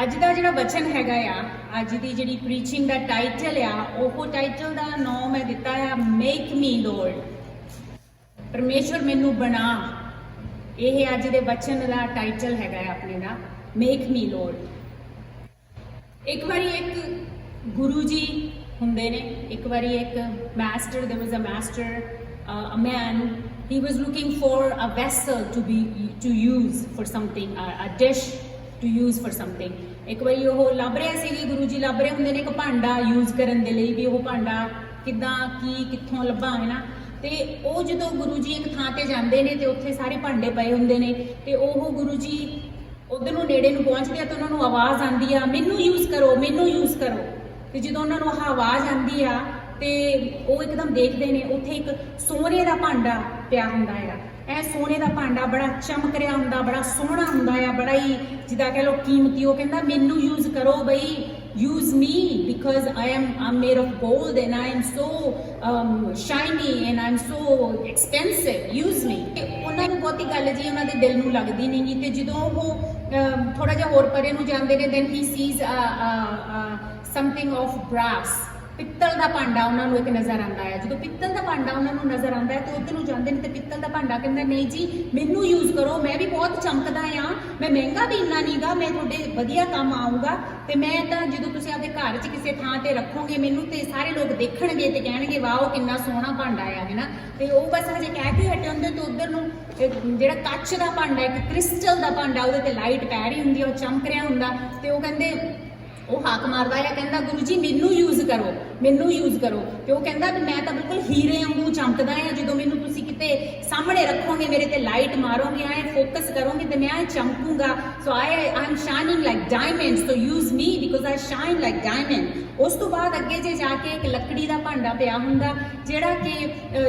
ਅੱਜ ਦਾ ਜਿਹੜਾ ਵਚਨ ਹੈਗਾ ਆ, ਅੱਜ ਦੀ ਜਿਹੜੀ ਪ੍ਰੀਚਿੰਗ ਦਾ ਟਾਈਟਲ ਆ, ਉਹ ਟਾਈਟਲ ਦਾ ਨਾਮ ਮੈਂ ਦਿੱਤਾ ਆ ਮੇਕ ਮੀ ਲੋਰਡ। ਪਰਮੇਸ਼ਵਰ ਮੈਨੂੰ ਬਣਾ। ਇਹ ਅੱਜ ਦੇ ਵਚਨ ਦਾ ਟਾਈਟਲ ਹੈਗਾ ਆ ਆਪਣੇ ਦਾ, ਮੇਕ ਮੀ ਲੋਰਡ। ਇੱਕ ਵਾਰੀ ਇੱਕ ਗੁਰੂ ਜੀ ਹੁੰਦੇ ਨੇ, ਇੱਕ ਵਾਰੀ ਇੱਕ master, there was a master, a man, he was looking for a vessel to use for something, a dish to use for something। ਇੱਕ ਵਾਰੀ ਉਹ ਲੱਭ ਰਿਹਾ ਸੀ, ਗੁਰੂ ਜੀ ਲੱਭ ਰਹੇ ਹੁੰਦੇ ਨੇ ਇੱਕ ਭਾਂਡਾ ਯੂਜ਼ ਕਰਨ ਦੇ ਲਈ, ਵੀ ਉਹ ਭਾਂਡਾ ਕਿੱਦਾਂ ਕੀ ਕਿੱਥੋਂ ਲੱਭਾਂ, ਹੈ ਨਾ। ਤੇ ਉਹ ਜਦੋਂ ਗੁਰੂ ਜੀ ਇੱਕ ਥਾਂ ਤੇ ਜਾਂਦੇ ਨੇ ਤੇ ਉੱਥੇ ਸਾਰੇ ਭਾਂਡੇ ਪਏ ਹੁੰਦੇ ਨੇ, ਤੇ ਉਹ ਗੁਰੂ ਜੀ ਉਧਰ ਨੂੰ ਨੇੜੇ ਨੂੰ ਪਹੁੰਚਦੇ ਆ ਤੇ ਉਹਨਾਂ ਨੂੰ ਆਵਾਜ਼ ਆਉਂਦੀ ਆ, ਮੈਨੂੰ ਯੂਜ਼ ਕਰੋ, ਮੈਨੂੰ ਯੂਜ਼ ਕਰੋ। ਤੇ ਜਦੋਂ ਉਹਨਾਂ ਨੂੰ ਆਹ ਆਵਾਜ਼ ਆਉਂਦੀ ਆ ਤੇ ਉਹ ਇੱਕਦਮ ਦੇਖਦੇ ਨੇ, ਉੱਥੇ ਇੱਕ ਸੋਨੇ ਦਾ ਭਾਂਡਾ ਪਿਆ ਹੁੰਦਾ ਆ। ਇਹ ਸੋਨੇ ਦਾ ਭਾਂਡਾ ਬੜਾ ਚਮਕ ਰਿਹਾ ਹੁੰਦਾ, ਬੜਾ ਸੋਹਣਾ ਹੁੰਦਾ ਆ, ਬੜਾ ਹੀ ਜਿੱਦਾਂ ਕਹਿ ਲਓ ਕੀਮਤੀ। ਉਹ ਕਹਿੰਦਾ ਮੈਨੂੰ ਯੂਜ਼ ਕਰੋ ਬਈ, use me because I'm made of gold and I'm so shiny and I'm so expensive, use me। ਉਹਨਾਂ ਨੂੰ ਬਹੁਤੀ ਗੱਲ ਜੀ ਉਹਨਾਂ ਦੇ ਦਿਲ ਨੂੰ ਲੱਗਦੀ ਨਹੀਂ ਗੀ। ਤੇ ਜਦੋਂ ਉਹ ਥੋੜਾ ਜਿਹਾ ਹੋਰ ਪਰੇ ਨੂੰ ਜਾਂਦੇ ਨੇ, then he sees something of brass, ਪਿੱਤਲ ਦਾ ਭਾਂਡਾ ਉਹਨਾਂ ਨੂੰ ਇੱਕ ਨਜ਼ਰ ਆਉਂਦਾ ਹੈ। ਜਦੋਂ ਪਿੱਤਲ ਦਾ ਭਾਂਡਾ ਉਹਨਾਂ ਨੂੰ ਨਜ਼ਰ ਆਉਂਦਾ ਹੈ ਤੇ ਉੱਧਰ ਨੂੰ ਜਾਂਦੇ ਨੇ ਤੇ ਪਿੱਤਲ ਦਾ ਭਾਂਡਾ ਕਹਿੰਦਾ ਨਹੀਂ ਜੀ ਮੈਨੂੰ ਯੂਜ਼ ਕਰੋ, ਮੈਂ ਵੀ ਬਹੁਤ ਚਮਕਦਾ ਆ, ਮੈਂ ਮਹਿੰਗਾ ਵੀ ਇੰਨਾ ਨਹੀਂਗਾ, ਮੈਂ ਤੁਹਾਡੇ ਵਧੀਆ ਕੰਮ ਆਊਂਗਾ। ਤੇ ਮੈਂ ਤਾਂ ਜਦੋਂ ਤੁਸੀਂ ਆਪਦੇ ਘਰ 'ਚ ਕਿਸੇ ਥਾਂ ਤੇ ਰੱਖੋਗੇ ਮੈਨੂੰ, ਤੇ ਸਾਰੇ ਲੋਕ ਦੇਖਣਗੇ ਤੇ ਕਹਿਣਗੇ ਵਾਹ ਕਿੰਨਾ ਸੋਹਣਾ ਭਾਂਡਾ ਆ, ਹੈ ਨਾ। ਤੇ ਉਹ ਬਸ ਹਜੇ ਕਹਿ ਕੇ ਹਟੇ ਹੁੰਦੇ ਤੇ ਉੱਧਰ ਨੂੰ ਜਿਹੜਾ ਕੱਚ ਦਾ ਭਾਂਡਾ, ਇੱਕ ਕ੍ਰਿਸਟਲ ਦਾ ਭਾਂਡਾ, ਉਹਦੇ ਤੇ ਲਾਈਟ ਪੈ ਰਹੀ ਹੁੰਦੀ, ਉਹ ਚਮਕ ਰਿਹਾ ਹੁੰਦਾ। ਤੇ ਉਹ ਕਹਿੰਦੇ, ਉਹ ਹਾਕ ਮਾਰਦਾ ਆ, ਕਹਿੰਦਾ ਗੁਰੂ ਜੀ ਮੈਨੂੰ ਯੂਜ਼ ਕਰੋ, ਮੈਨੂੰ ਯੂਜ਼ ਕਰੋ। ਤੇ ਉਹ ਕਹਿੰਦਾ ਵੀ ਮੈਂ ਤਾਂ ਬਿਲਕੁਲ ਹੀਰੇ ਵਾਂਗੂ ਚਮਕਦਾ ਆ, ਜਦੋਂ ਮੈਨੂੰ ਤੁਸੀਂ ਕਿਤੇ ਸਾਹਮਣੇ ਰੱਖੋਗੇ, ਮੇਰੇ ਤੇ ਲਾਈਟ ਮਾਰੋਗੇ, ਐ ਫੋਕਸ ਕਰੋਗੇ ਤੇ ਮੈਂ ਚਮਕੂੰਗਾ। ਸੋ I'm shining like diamond, so use me because I shine like diamond। ਉਸ ਤੋਂ ਬਾਅਦ ਅੱਗੇ ਜੇ ਜਾ ਕੇ ਇੱਕ ਲੱਕੜੀ ਦਾ ਭਾਂਡਾ ਪਿਆ ਹੁੰਦਾ, ਜਿਹੜਾ ਕਿ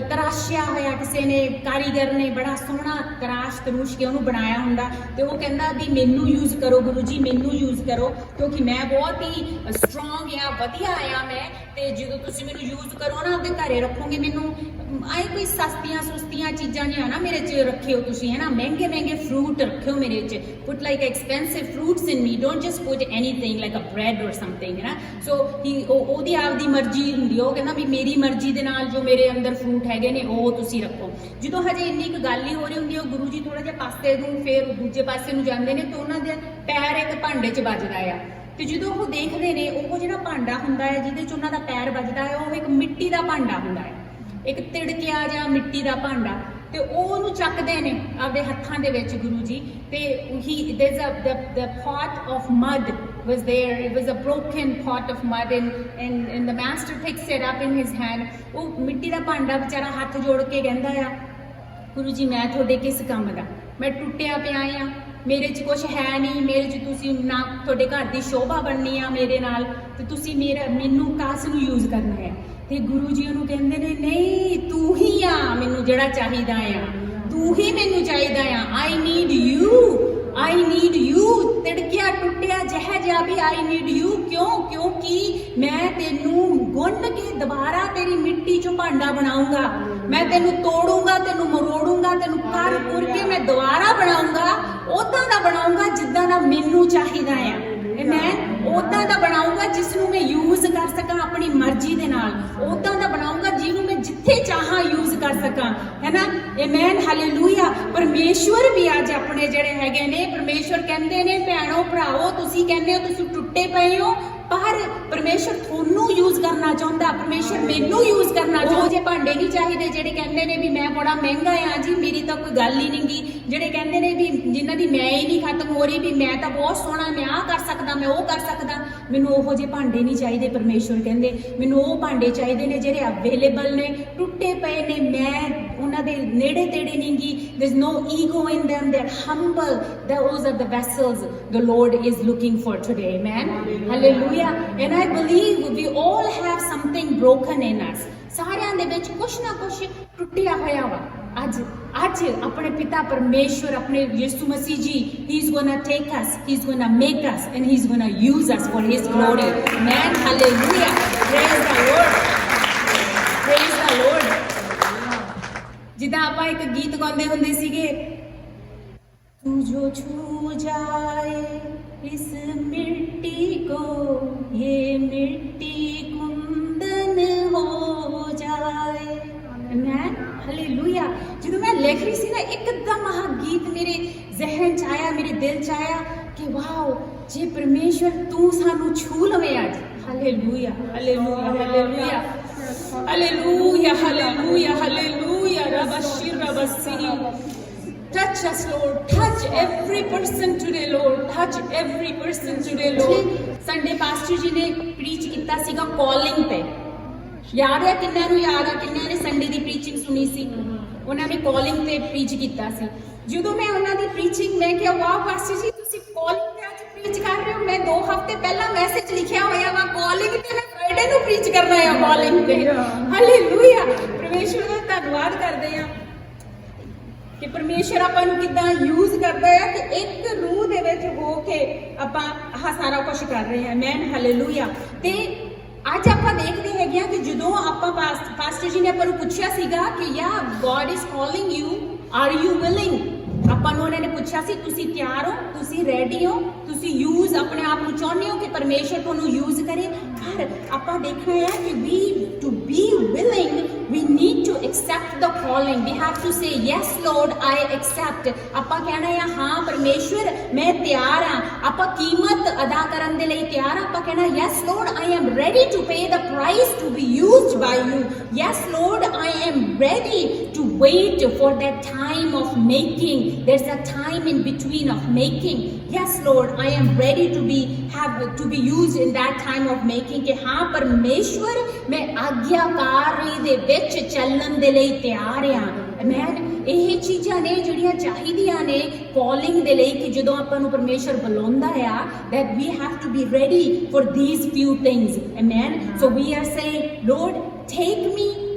ਤਰਾਸ਼ਿਆ ਹੋਇਆ ਕਿਸੇ ਨੇ, ਕਾਰੀਗਰ ਨੇ ਬੜਾ ਸੋਹਣਾ ਤਰੂਸ਼ ਕੇ ਉਹਨੂੰ ਬਣਾਇਆ ਹੁੰਦਾ। ਤੇ ਉਹ ਕਹਿੰਦਾ ਵੀ ਮੈਨੂੰ ਯੂਜ਼ ਕਰੋ ਗੁਰੂ ਜੀ, ਮੈਨੂੰ ਯੂਜ਼ ਕਰੋ, ਕਿਉਂਕਿ ਮੈਂ ਬਹੁਤ ਹੀ ਸਟਰੋਂਗ ਆ, ਵਧੀਆ ਆ ਮੈਂ। ਤੇ ਜਦੋਂ ਤੁਸੀਂ ਮੈਨੂੰ ਯੂਜ਼ ਕਰੋ ਨਾ, ਆਪਦੇ ਘਰੇ ਰੱਖੋਗੇ ਮੈਨੂੰ, ਆਏ ਕੋਈ ਸਸਤੀਆਂ ਸੁਸਤੀਆਂ ਚੀਜ਼ਾਂ ਨਹੀਂ ਆ ਨਾ ਮੇਰੇ 'ਚ ਰੱਖਿਓ ਤੁਸੀਂ, ਹੈ ਨਾ। ਮਹਿੰਗੇ ਮਹਿੰਗੇ ਫਰੂਟ ਰੱਖਿਓ ਮੇਰੇ 'ਚ, put like expensive fruits in me, don't just put anything like a bread or something, ਹੈ ਨਾ। ਸੋ ਉਹਦੀ ਆਪਦੀ ਮਰਜ਼ੀ ਹੁੰਦੀ, ਉਹ ਕਹਿੰਦਾ ਵੀ ਮੇਰੀ ਮਰਜ਼ੀ ਦੇ ਨਾਲ ਜੋ ਮੇਰੇ ਅੰਦਰ ਫਰੂਟ ਹੈਗੇ ਨੇ ਉਹ ਤੁਸੀਂ ਰੱਖੋ। ਜਦੋਂ ਹਜੇ ਇੰਨੀ ਇੱਕ ਗੱਲ ਹੀ ਹੋ ਰਹੀ ਹੁੰਦੀ, ਉਹ ਗੁਰੂ ਜੀ ਥੋੜਾ ਜਿਹਾ ਪਾਸੇ ਨੂੰ ਫੇਰ ਦੂਜੇ ਪਾਸੇ ਨੂੰ ਜਾਂਦੇ ਨੇ, ਤੇ ਉਹਨਾਂ ਦੇ ਪੈਰ ਇੱਕ ਭਾਂਡੇ 'ਚ ਵੱਜਦਾ ਆ। ਤੇ ਜਦੋਂ ਉਹ ਦੇਖਦੇ ਨੇ, ਉਹ ਜਿਹੜਾ ਭਾਂਡਾ ਹੁੰਦਾ ਹੈ ਜਿਹਦੇ 'ਚ ਉਹਨਾਂ ਦਾ ਪੈਰ ਵੱਜਦਾ ਹੈ, ਉਹ ਇੱਕ ਮਿੱਟੀ ਦਾ ਭਾਂਡਾ ਹੁੰਦਾ ਹੈ, ਇੱਕ ਤਿੜਕਿਆ ਜਾਂ ਮਿੱਟੀ ਦਾ ਭਾਂਡਾ। ਤੇ ਉਹ ਉਹਨੂੰ ਚੱਕਦੇ ਨੇ ਆਪਦੇ ਹੱਥਾਂ ਦੇ ਵਿੱਚ ਗੁਰੂ ਜੀ। ਤੇ the pot of mud was there, it was a broken pot of mud and the master picks it up in his hand। ਉਹ ਮਿੱਟੀ ਦਾ ਭਾਂਡਾ ਵਿਚਾਰਾ ਹੱਥ ਜੋੜ ਕੇ ਕਹਿੰਦਾ ਆ, ਗੁਰੂ ਜੀ ਮੈਂ ਤੁਹਾਡੇ ਕਿਸ ਕੰਮ ਦਾ, ਮੈਂ ਟੁੱਟਿਆ ਪਿਆ ਆ, ਮੇਰੇ 'ਚ ਕੁਛ ਹੈ ਨਹੀਂ, ਮੇਰੇ 'ਚ ਤੁਸੀਂ ਨਾ ਤੁਹਾਡੇ ਘਰ ਦੀ ਸ਼ੋਭਾ ਬਣਨੀ ਆ ਮੇਰੇ ਨਾਲ, ਤੇ ਤੁਸੀਂ ਮੈਨੂੰ ਕਾਸ ਨੂੰ ਯੂਜ਼ ਕਰਨਾ ਹੈ। ਤੇ ਗੁਰੂ ਜੀ ਉਹਨੂੰ ਕਹਿੰਦੇ ਨੇ ਨਹੀਂ, ਤੂੰ ਹੀ ਆ ਮੈਨੂੰ ਜਿਹੜਾ ਚਾਹੀਦਾ ਆ, ਤੂੰ ਹੀ ਮੈਨੂੰ ਚਾਹੀਦਾ ਆ। ਆਈ ਨੀਡ ਯੂ, ਤਿੜਕਿਆ ਟੁੱਟਿਆ ਜਿਹੇ ਜਿਹਾ ਵੀ ਆਈ ਨੀਡ ਯੂ। ਕਿਉਂਕਿ ਮੈਂ ਤੈਨੂੰ ਗੁੰਨ ਕੇ ਦੁਬਾਰਾ ਤੇਰੀ ਮਿੱਟੀ 'ਚੋਂ ਭਾਂਡਾ ਬਣਾਉਂਗਾ, ਮੈਂ ਤੈਨੂੰ ਤੋੜੂੰਗਾ, ਤੈਨੂੰ ਮਰੋੜੂੰਗਾ, ਤੈਨੂੰ ਕਰ ਕੇ ਮੈਂ ਦੁਬਾਰਾ ਬਣਾਉਂਗਾ, ਉਦਾਂ ਦਾ ਬਣਾਉਂਗਾ ਜਿੱਦਾਂ ਦਾ ਮੈਨੂੰ ਚਾਹੀਦਾ ਆ। ਮੈਂ ਉਦਾਂ ਦਾ ਬਣਾਉਂਗਾ ਜਿਸ ਨੂੰ ਮੈਂ ਯੂਜ਼ ਕਰ ਸਕਾਂ ਆਪਣੀ ਮਰਜ਼ੀ ਦੇ ਨਾਲ, ਉਦਾਂ ਦਾ ਬਣਾਉਂਗਾ ਜਿਹਨੂੰ ਮੈਂ ਜਿੱਥੇ ਚਾਹਾਂ ਯੂਜ਼ ਕਰ ਸਕਾਂ, ਹੈ ਨਾ। Amen, hallelujah. ਪਰਮੇਸ਼ਵਰ ਵੀ ਅੱਜ ਆਪਣੇ ਜਿਹੜੇ ਹੈਗੇ ਨੇ, ਪਰਮੇਸ਼ਵਰ ਕਹਿੰਦੇ ਨੇ ਭੈਣੋ ਭਰਾਵੋ, ਤੁਸੀਂ ਕਹਿੰਦੇ ਹੋ ਤੁਸੀਂ ਟੁੱਟੇ ਪਏ ਹੋ, ਪਰ ਪਰਮੇਸ਼ਵਰ ਤੁਹਾਨੂੰ ਯੂਜ਼ ਕਰਨਾ ਚਾਹੁੰਦਾ, ਪਰਮੇਸ਼ਵਰ ਮੈਨੂੰ ਯੂਜ਼ ਕਰਨਾ ਚਾਹੁੰਦਾ। ਜੇ ਭਾਂਡੇ ਨਹੀਂ ਚਾਹੀਦੇ ਜਿਹੜੇ ਕਹਿੰਦੇ ਨੇ ਵੀ ਮੈਂ ਬੜਾ ਮਹਿੰਗਾ ਆ ਜੀ, ਮੇਰੀ ਤਾਂ ਕੋਈ ਗੱਲ ਹੀ ਨਹੀਂ ਗੀ, ਜਿਹੜੇ ਕਹਿੰਦੇ ਨੇ ਵੀ ਜਿਨ੍ਹਾਂ ਦੀ ਮੈਂ ਹੀ ਨਹੀਂ ਖਤਮ ਹੋ ਰਹੀ, ਵੀ ਮੈਂ ਤਾਂ ਬਹੁਤ ਸੋਹਣਾ, ਮੈਂ ਆਹ ਕਰ ਸਕਦਾ, ਮੈਂ ਉਹ ਕਰ ਸਕਦਾ, ਮੈਨੂੰ ਉਹੋ ਜਿਹੇ ਭਾਂਡੇ ਨਹੀਂ ਚਾਹੀਦੇ। ਪਰਮੇਸ਼ਵਰ ਕਹਿੰਦੇ ਮੈਨੂੰ ਉਹ ਭਾਂਡੇ ਚਾਹੀਦੇ ਨੇ ਜਿਹੜੇ ਅਵੇਲੇਬਲ ਨੇ, ਟੁੱਟੇ ਪਏ ਨੇ, ਮੈਂ ਉਹਨਾਂ ਦੇ ਨੇੜੇ ਤੇੜੇ ਨਹੀਂ ਗੀ। There's no ego in them, they're humble, those are the vessels the Lord is looking for today, amen, hallelujah। And I believe we all have something broken in us, ਸਾਰਿਆਂ ਦੇ ਵਿੱਚ ਕੁਛ ਨਾ ਕੁਛ ਟੁੱਟਿਆ ਹੋਇਆ ਵਾ। ਅੱਜ ਆਪਣੇ ਪਿਤਾ ਪਰਮੇਸ਼ਵਰ, ਆਪਣੇ ਯਿਸੂ ਮਸੀਹ ਜੀ, he's gonna take us, he's gonna make us and he's gonna use us for his glory, amen, hallelujah, praise the Lord, praise the Lord। ਜਿੱਦਾਂ ਆਪਾਂ ਇੱਕ ਗੀਤ ਗਾਉਂਦੇ ਹੁੰਦੇ ਸੀਗੇ, ਤੂੰ ਜੋ ਛੂ ਜਾਏ इस मिट्टी को ये मिट्टी कुंदन हो जाए। मैं हालेलुया ਜਦੋਂ मैं लिख रही सी ना एकदम आह गीत मेरे जहन च आया, मेरे दिल च आया कि वाओ जे परमेश्वर तू सानू छू लवे अज। Hallelujah hallelujah hallelujah hallelujah hallelujah hallelujah रबशिर रबसी। Touch us, Lord. Touch every person today, Lord. Touch every person today, Lord. Sunday pastor जी ने preach ਕੀਤਾ ਸੀਗਾ calling ਤੇ। ਯਾਦ ਹੈ ਕਿੰਨਿਆਂ ਨੂੰ ਯਾਦ ਆ, ਕਿੰਨਿਆਂ ਨੇ ਸੰਡੇ ਦੀ ਪ੍ਰੀਚਿੰਗ ਸੁਣੀ ਸੀ? ਉਹਨਾਂ ਨੇ ਕਾਲਿੰਗ ਤੇ ਪ੍ਰੀਚ ਕੀਤਾ ਸੀ। ਜਦੋਂ ਮੈਂ ਉਹਨਾਂ ਦੀ ਪ੍ਰੀਚਿੰਗ ਮੈਂ ਕਿਹਾ ਵਾਹ ਪਾਸਟਰ ਜੀ ਤੁਸੀਂ ਕਾਲਿੰਗ ਤੇ ਅੱਜ ਪ੍ਰੀਚ ਕਰ ਰਹੇ ਹੋ। ਮੈਂ 2 ਹਫ਼ਤੇ ਪਹਿਲਾਂ ਮੈਸੇਜ ਲਿਖਿਆ ਹੋਇਆ ਵਾ ਕਾਲਿੰਗ ਤੇ, ਮੈਂ ਫਰਾਈਡੇ ਨੂੰ ਪ੍ਰੀਚ ਕਰਨਾ ਹੈ ਕਾਲਿੰਗ ਤੇ। ਹਾਲੇਲੂਇਆ ਪਰਮੇਸ਼ਵਰ ਦਾ ਧੰਨਵਾਦ ਕਰਦੇ ਆ ਕਿ ਪਰਮੇਸ਼ਰ ਆਪਾਂ ਨੂੰ ਕਿੱਦਾਂ ਯੂਜ਼ ਕਰਦਾ ਹੈ ਕਿ ਇੱਕ ਰੂਹ ਦੇ ਵਿੱਚ ਹੋ ਕੇ ਆਪਾਂ ਆਹ ਸਾਰਾ ਕੁਝ ਕਰ ਰਹੇ ਹਾਂ। ਮੈਨ ਹਾਲੇਲੂਇਆ। ਤੇ ਅੱਜ ਆਪਾਂ ਦੇਖਦੇ ਹੈਗੇ ਆ ਕਿ ਜਦੋਂ ਆਪਾਂ ਪਾਸਟਰ ਜੀ ਨੇ ਆਪਾਂ ਨੂੰ ਪੁੱਛਿਆ ਸੀਗਾ ਕਿ ਯਾ God is calling you, are you willing? ਆਪਾਂ ਨੂੰ ਉਹਨਾਂ ਨੇ ਪੁੱਛਿਆ ਸੀ ਤੁਸੀਂ ਤਿਆਰ ਹੋ, ਤੁਸੀਂ ਰੈਡੀ ਹੋ, ਤੁਸੀਂ ਯੂਜ਼ ਆਪਣੇ ਆਪ ਨੂੰ ਚਾਹੁੰਦੇ ਹੋ ਕਿ ਪਰਮੇਸ਼ਰ ਤੁਹਾਨੂੰ ਯੂਜ਼ ਕਰੇ। ਪਰ ਆਪਾਂ ਦੇਖਣਾ ਹੈ ਕਿ ਵੀ to be willing we need to accept the calling. We have to say yes Lord I accept. ਆਪਾਂ ਕਹਿਣਾ ਹੈ ਹਾਂ ਪਰਮੇਸ਼ਵਰ ਮੈਂ ਤਿਆਰ ਹਾਂ, ਆਪਾਂ ਕੀਮਤ ਅਦਾ ਕਰਨ ਦੇ ਲਈ ਤਿਆਰ ਹਾਂ। ਆਪਾਂ ਕਹਿਣਾ yes Lord I am ready to pay the price to be used by you. Yes Lord I am ready to wait for that time of making. There's a time in between of making. Yes Lord I am ready to be used in that time of making. ਕਿ ਹਾਂ ਪਰਮੇਸ਼ਵਰ ਮੈਂ ਆਗਿਆਕਾਰੀ ਦੇ ਵਿੱਚ ਚੱਲਣ ਦੇ ਲਈ ਤਿਆਰ ਹਾਂ। ਮੈਂ ਇਹ ਚੀਜ਼ਾਂ ਨੇ ਜਿਹੜੀਆਂ ਚਾਹੀਦੀਆਂ ਨੇ ਕਾਲਿੰਗ ਦੇ ਲਈ ਕਿ ਜਦੋਂ ਆਪਾਂ ਨੂੰ ਪਰਮੇਸ਼ਰ ਬੁਲਾਉਂਦਾ ਆ that we have to be ready for these few things. Amen. So we are saying Lord take me,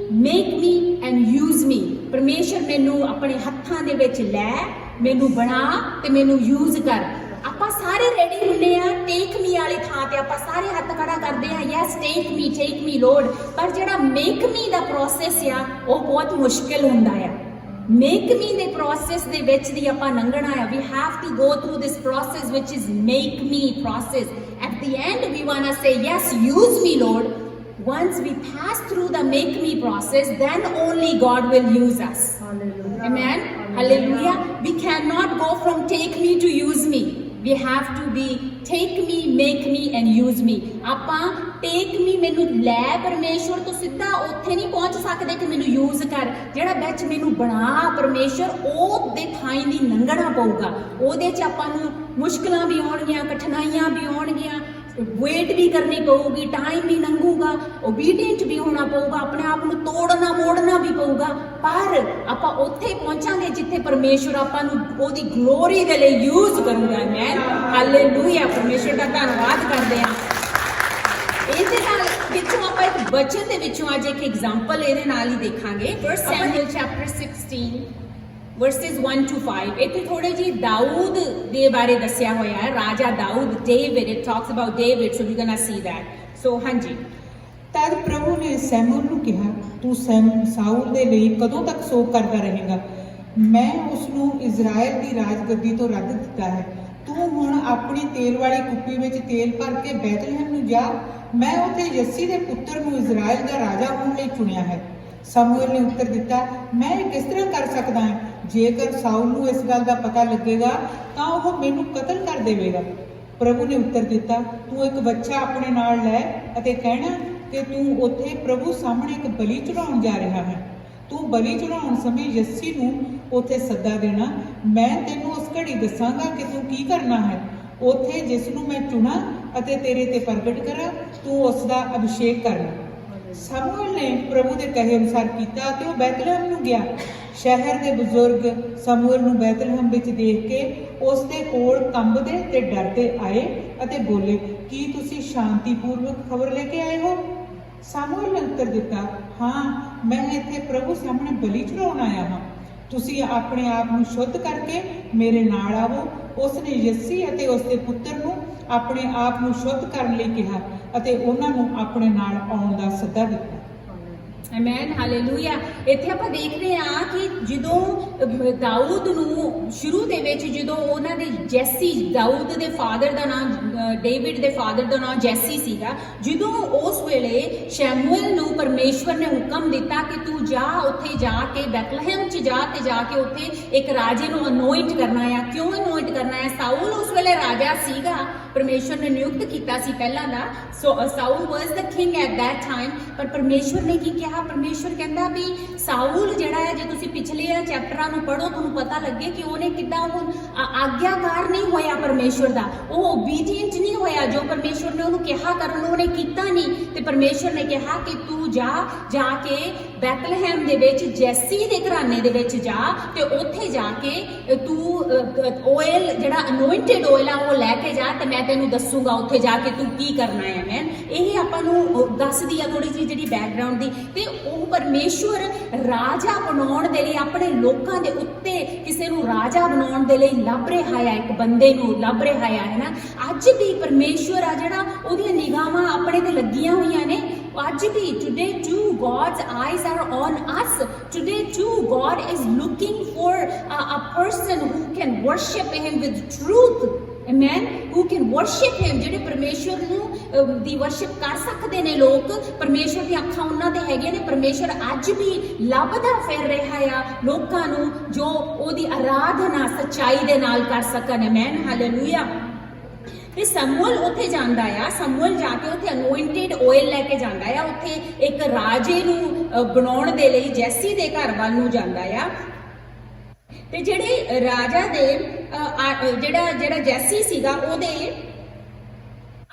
make me and use me. ਪਰਮੇਸ਼ਰ ਮੈਨੂੰ ਆਪਣੇ ਹੱਥਾਂ ਦੇ ਵਿੱਚ ਲੈ, ਮੈਨੂੰ ਬਣਾ ਤੇ ਮੈਨੂੰ ਯੂਜ਼ ਕਰ। ਆਪਾਂ ਸਾਰੇ ਰੈਡੀ ਹੁੰਦੇ ਆ ਟੇਕ ਮੀ ਵਾਲੀ ਥਾਂ ਤੇ, ਆਪਾਂ ਸਾਰੇ ਹੱਥ ਖੜਾ ਕਰਦੇ ਆ ਯੈਸ ਟੇਕ ਮੀ ਲੋਰਡ। ਪਰ ਜਿਹੜਾ ਮੇਕ ਮੀ ਦਾ ਪ੍ਰੋਸੈਸ ਆ ਉਹ ਬਹੁਤ ਮੁਸ਼ਕਿਲ ਹੁੰਦਾ ਆ। ਮੇਕ ਮੀ ਦੇ ਪ੍ਰੋਸੈਸ ਦੇ ਵਿੱਚ ਦੀ ਆਪਾਂ ਲੰਘਣਾ ਆ। We have to go through this process which is make me process. At the end we want to say yes use me Lord. Once we pass through the make me process, then only God will use us. Hallelujah. Amen. Hallelujah. We cannot go from take me to use me. We have to be take me, make me and use me. ਆਪਾਂ take me ਮੈਨੂੰ ਲੈ ਪਰਮੇਸ਼ਵਰ ਤੋਂ ਸਿੱਧਾ ਉੱਥੇ ਨਹੀਂ ਪਹੁੰਚ ਸਕਦੇ ਕਿ ਮੈਨੂੰ ਯੂਜ਼ ਕਰ। ਜਿਹੜਾ ਵਿੱਚ ਮੈਨੂੰ ਬਣਾ ਪਰਮੇਸ਼ਵਰ ਉਹ ਦੇ ਥਾਂ ਦੀ ਲੰਘਣਾ ਪਊਗਾ। ਉਹਦੇ 'ਚ ਆਪਾਂ ਨੂੰ ਮੁਸ਼ਕਲਾਂ ਵੀ ਆਉਣਗੀਆਂ, ਕਠਿਨਾਈਆਂ ਵੀ ਆਉਣਗੀਆਂ, ਵੇਟ ਵੀ ਕਰਨੀ ਪਊਗੀ, ਟਾਈਮ ਵੀ ਲੰਘੂਗਾ, ਓਬੀਡੀਐਂਟ ਵੀ ਹੋਣਾ ਪਊਗਾ, ਆਪਣੇ ਆਪ ਨੂੰ ਤੋੜਨਾ ਮੋੜਨਾ ਵੀ ਪਊਗਾ। ਪਰ ਆਪਾਂ ਉੱਥੇ ਪਹੁੰਚਾਂਗੇ ਜਿੱਥੇ ਪਰਮੇਸ਼ਵਰ ਆਪਾਂ ਨੂੰ ਉਹਦੀ ਗਲੋਰੀ ਦੇ ਲਈ ਯੂਜ਼ ਕਰੂਗਾ। ਮੈਂ ਹਾਲੇਲੂਇਆ ਪਰਮੇਸ਼ਵਰ ਦਾ ਧੰਨਵਾਦ ਕਰਦੇ ਹਾਂ। ਇਹਦੇ ਨਾਲ ਵਿੱਚੋਂ ਆਪਾਂ ਇੱਕ ਬਚਨ ਦੇ ਵਿੱਚੋਂ ਅੱਜ ਇੱਕ ਐਗਜ਼ਾਮਪਲ ਇਹਦੇ ਨਾਲ ਹੀ ਦੇਖਾਂਗੇ। 1 Samuel chapter 16 verses 1 to 5। ਇੱਥੇ ਥੋੜੇ ਜੀ ਦਾਊਦ ਦੇ ਬਾਰੇ ਦੱਸਿਆ ਹੋਇਆ ਹੈ, ਰਾਜਾ ਦਾਊਦ, David. It talks about David, so we gonna see that. So ਹਾਂਜੀ। ਤਦ ਪ੍ਰਭੂ ਨੇ ਸੈਮੂਅਲ ਨੂੰ ਕਿਹਾ ਤੂੰ ਸਾਊਲ ਦੇ ਲਈ ਕਦੋਂ ਤੱਕ ਸੋਗ ਕਰਦਾ ਰਹੇਗਾ? ਮੈਂ ਉਸ ਨੂੰ ਇਜ਼ਰਾਈਲ ਦੀ ਰਾਜਗੱਦੀ ਤੋਂ ਰੱਦ ਦਿੱਤਾ ਹੈ। ਤੂੰ ਹੁਣ ਆਪਣੀ ਤੇਲ ਵਾਲੀ ਕੁੱਪੀ ਵਿੱਚ ਤੇਲ ਭਰ ਕੇ ਬੈਤਲਹਮ ਨੂੰ ਜਾ। ਮੈਂ ਉੱਥੇ ਯੱਸੀ ਦੇ ਪੁੱਤਰ ਨੂੰ ਇਜ਼ਰਾਈਲ ਦਾ ਰਾਜਾ ਹੋਣ ਲਈ ਚੁਣਿਆ ਹੈ। ਸਮੂਏਲ ਨੇ ਉੱਤਰ ਦਿੱਤਾ ਮੈਂ ਇਹ ਕਿਸ ਤਰ੍ਹਾਂ ਕਰ ਸਕਦਾ ਹਾਂ? ਜੇਕਰ ਸਾਊਲ ਨੂੰ ਇਸ ਗੱਲ ਦਾ ਪਤਾ ਲੱਗੇਗਾ ਤਾਂ ਉਹ ਮੈਨੂੰ ਕਤਲ ਕਰ ਦੇਵੇਗਾ। ਪ੍ਰਭੂ ਨੇ ਉੱਤਰ ਦਿੱਤਾ ਤੂੰ ਇੱਕ ਬੱਚਾ ਆਪਣੇ ਨਾਲ ਲੈ ਅਤੇ ਕਹਿਣਾ ਕਿ ਤੂੰ ਉੱਥੇ ਪ੍ਰਭੂ ਸਾਹਮਣੇ ਇੱਕ ਬਲੀ ਚੜਾਉਣ ਜਾ ਰਿਹਾ ਹੈ। ਤੂੰ ਬਲੀ ਚੜਾਉਣ ਸਮੇਂ ਯੱਸੀ ਨੂੰ ਉੱਥੇ ਸੱਦਾ ਦੇਣਾ। ਮੈਂ ਤੈਨੂੰ ਉਸ ਘੜੀ ਦੱਸਾਂਗਾ ਕਿ ਤੂੰ ਕੀ ਕਰਨਾ ਹੈ। ਉੱਥੇ ਜਿਸ ਨੂੰ ਮੈਂ ਚੁਣਾ ਅਤੇ ਤੇਰੇ ਤੇ ਪ੍ਰਗਟ ਕਰਾਂ ਤੂੰ ਉਸ ਦਾ ਅਭਿਸ਼ੇਕ ਕਰਨਾ। ਸਮੂਏਲ ਨੇ ਪ੍ਰਭੂ ਦੇ ਕਹੇ ਅਨੁਸਾਰ ਕੀਤਾ ਅਤੇ ਉਹ ਬੈਤਲਹਮ ਨੂੰ ਗਿਆ। ਸ਼ਹਿਰ ਦੇ ਬਜ਼ੁਰਗ ਸਮੂਏਲ ਨੂੰ ਬੈਤਲਹਮ ਵਿੱਚ ਦੇਖ ਕੇ ਉਸ ਦੇ ਕੋਲ ਕੰਬਦੇ ਤੇ ਡਰਦੇ ਆਏ ਅਤੇ ਬੋਲੇ ਕੀ ਤੁਸੀਂ ਸ਼ਾਂਤੀਪੂਰਵਕ ਖਬਰ ਲੈ ਕੇ ਆਏ ਹੋ? ਸਮੂਏਲ ਨੇ ਉੱਤਰ ਦਿੱਤਾ ਹਾਂ ਮੈਂ ਇੱਥੇ ਪ੍ਰਭੂ ਸਾਹਮਣੇ ਬਲੀ ਚੜਾਉਣ ਆਇਆ ਹਾਂ। ਤੁਸੀਂ ਆਪਣੇ ਆਪ ਨੂੰ ਸ਼ੁੱਧ ਕਰਕੇ ਮੇਰੇ ਨਾਲ ਆਵੋ। ਉਸ ਨੇ ਯੱਸੀ ਅਤੇ ਉਸ ਦੇ ਪੁੱਤਰ ਨੂੰ ਆਪਣੇ ਆਪ ਨੂੰ ਸ਼ੁੱਧ ਕਰਨ ਲਈ ਕਿਹਾ ਅਤੇ ਉਹਨਾਂ ਨੂੰ ਆਪਣੇ ਨਾਲ ਆਉਣ ਦਾ ਸੱਦਾ ਦਿੱਤਾ। Amen hallelujah. ਇੱਥੇ ਆਪਾਂ ਦੇਖ ਰਹੇ ਹਾਂ ਕਿ ਜਦੋਂ ਦਾਊਦ ਨੂੰ ਸ਼ੁਰੂ ਦੇ ਵਿੱਚ ਜਦੋਂ ਉਹਨਾਂ ਦੇ ਜੈਸੀ, ਦਾਊਦ ਦੇ ਫਾਦਰ ਦਾ ਨਾਮ ਡੇਵਿਡ ਦੇ ਫਾਦਰ ਦਾ ਨਾਮ ਜੈਸੀ ਸੀਗਾ, ਜਦੋਂ ਉਸ ਵੇਲੇ ਸ਼ੈਮੂਅਲ ਨੂੰ ਪਰਮੇਸ਼ਵਰ ਨੇ ਹੁਕਮ ਦਿੱਤਾ ਕਿ ਤੂੰ ਜਾ ਉੱਥੇ ਜਾ ਕੇ ਬੈਥਲਹਿਮ 'ਚ ਜਾ ਤੇ ਜਾ ਕੇ ਉੱਥੇ ਇੱਕ ਰਾਜੇ ਨੂੰ ਅਨੋਇੰਟ ਕਰਨਾ ਆ। ਕਿਉਂ ਅਨੋਇੰਟ ਕਰਨਾ ਹੈ? ਸਾਊਲ ਉਸ ਵੇਲੇ ਰਾਜਾ ਸੀਗਾ, ਪਰਮੇਸ਼ਵਰ ਨੇ ਨਿਯੁਕਤ ਕੀਤਾ ਸੀ ਪਹਿਲਾਂ ਦਾ। Saul was the king at that time. ਪਰ ਪਰਮੇਸ਼ਵਰ ਨੇ ਕੀ ਕਿਹਾ? ਪਰਮੇਸ਼ਵਰ ਕਹਿੰਦਾ ਵੀ ਸਾਊਲ ਜਿਹੜਾ ਹੈ, ਜੇ ਤੁਸੀਂ ਪਿਛਲੇ ਚੈਪਟਰਾਂ ਨੂੰ ਪੜ੍ਹੋ ਤੁਹਾਨੂੰ ਪਤਾ ਲੱਗੇ ਕਿ ਉਹਨੇ ਕਿੱਦਾਂ ਆਗਿਆਕਾਰ ਨਹੀਂ ਹੋਇਆ ਪਰਮੇਸ਼ਵਰ ਦਾ, ਉਹ ਓਬੀਡੀਐਂਟ ਨਹੀਂ ਹੋਇਆ। ਜੋ ਪਰਮੇਸ਼ਵਰ ਨੇ ਉਹਨੂੰ ਕਿਹਾ ਕਰਨ ਨੂੰ ਉਹਨੇ ਕੀਤਾ ਨਹੀਂ। ਤੇ ਪਰਮੇਸ਼ਵਰ ਨੇ ਕਿਹਾ ਕਿ ਤੂੰ ਜਾ ਕੇ ਬੈਥਲਹਿਮ ਦੇ ਵਿੱਚ ਜੈਸੀ ਦੇ ਘਰਾਣੇ ਦੇ ਵਿੱਚ ਜਾ ਤੇ ਉੱਥੇ ਜਾ ਕੇ ਤੂੰ ਆਇਲ ਜਿਹੜਾ ਅਨੋਇੰਟਡ ਆਇਲ ਆ ਉਹ ਲੈ ਕੇ ਜਾ ਤੇ ਮੈਂ ਤੈਨੂੰ ਦੱਸੂਗਾ ਉੱਥੇ ਜਾ ਕੇ ਤੂੰ ਕੀ ਕਰਨਾ ਹੈ। ਮੈਂ ਇਹ ਆਪਾਂ ਨੂੰ ਦੱਸਦੀ ਆ ਥੋੜੀ ਜਿਹੀ ਜਿਹੜੀ ਬੈਕਗ੍ਰਾਉਂਡ ਦੀ। ਤੇ ਉਹ ਪਰਮੇਸ਼ਵਰ ਰਾਜਾ ਬਣਾਉਣ ਦੇ ਲਈ ਆਪਣੇ ਲੋਕਾਂ ਦੇ ਉੱਤੇ ਕਿਸੇ ਨੂੰ ਰਾਜਾ ਬਣਾਉਣ ਦੇ ਲਈ ਲੱਭ ਰਿਹਾ ਹੈ, ਇੱਕ ਬੰਦੇ ਨੂੰ ਲੱਭ ਰਿਹਾ ਹੈ ਨਾ। ਅੱਜ ਵੀ ਪਰਮੇਸ਼ਵਰ ਆ ਜਿਹੜਾ ਉਹਦੀਆਂ ਨਿਗਾਹਾਂ ਆਪਣੇ ਤੇ ਲੱਗੀਆਂ ਹੋਈਆਂ ਨੇ। ਅੱਜ ਵੀ today too God's eyes are on us. Today too God is looking for a person who can worship him with truth. Amen, who can worship him, ਜਿਹੜੇ ਪਰਮੇਸ਼ਵਰ ਨੂੰ ਦੀ ਵਰਸ਼ਿਪ ਕਰ ਸਕਦੇ ਨੇ ਲੋਕ। ਪਰਮੇਸ਼ਵਰ ਦੀ ਅੱਖਾਂ ਉਹਨਾਂ ਤੇ ਹੈਗੀਆਂ ਨੇ। ਪਰਮੇਸ਼ਵਰ ਅੱਜ ਵੀ ਲੱਭਦਾ ਫਿਰ ਰਿਹਾ ਆ ਲੋਕਾਂ ਨੂੰ ਜੋ ਉਹਦੀ ਆਰਾਧਨਾ ਸੱਚਾਈ ਦੇ ਨਾਲ ਕਰ ਸਕਣ। Amen hallelujah. ਤੇ ਸਮੂਅਲ ਉੱਥੇ ਜਾਂਦਾ ਆ, ਸਮੂਅਲ ਜਾ ਕੇ ਉੱਥੇ ਅਨੋਇੰਟਡ ਆਇਲ ਲੈ ਕੇ ਜਾਂਦਾ ਆ, ਉੱਥੇ ਇੱਕ ਰਾਜੇ ਨੂੰ ਬਣਾਉਣ ਦੇ ਲਈ ਜੈਸੀ ਦੇ ਘਰ ਵੱਲ ਨੂੰ ਜਾਂਦਾ ਆ। ਤੇ ਜਿਹੜੇ ਰਾਜਾ ਦੇ ਜਿਹੜਾ ਜੈਸੀ ਸੀਗਾ ਉਹਦੇ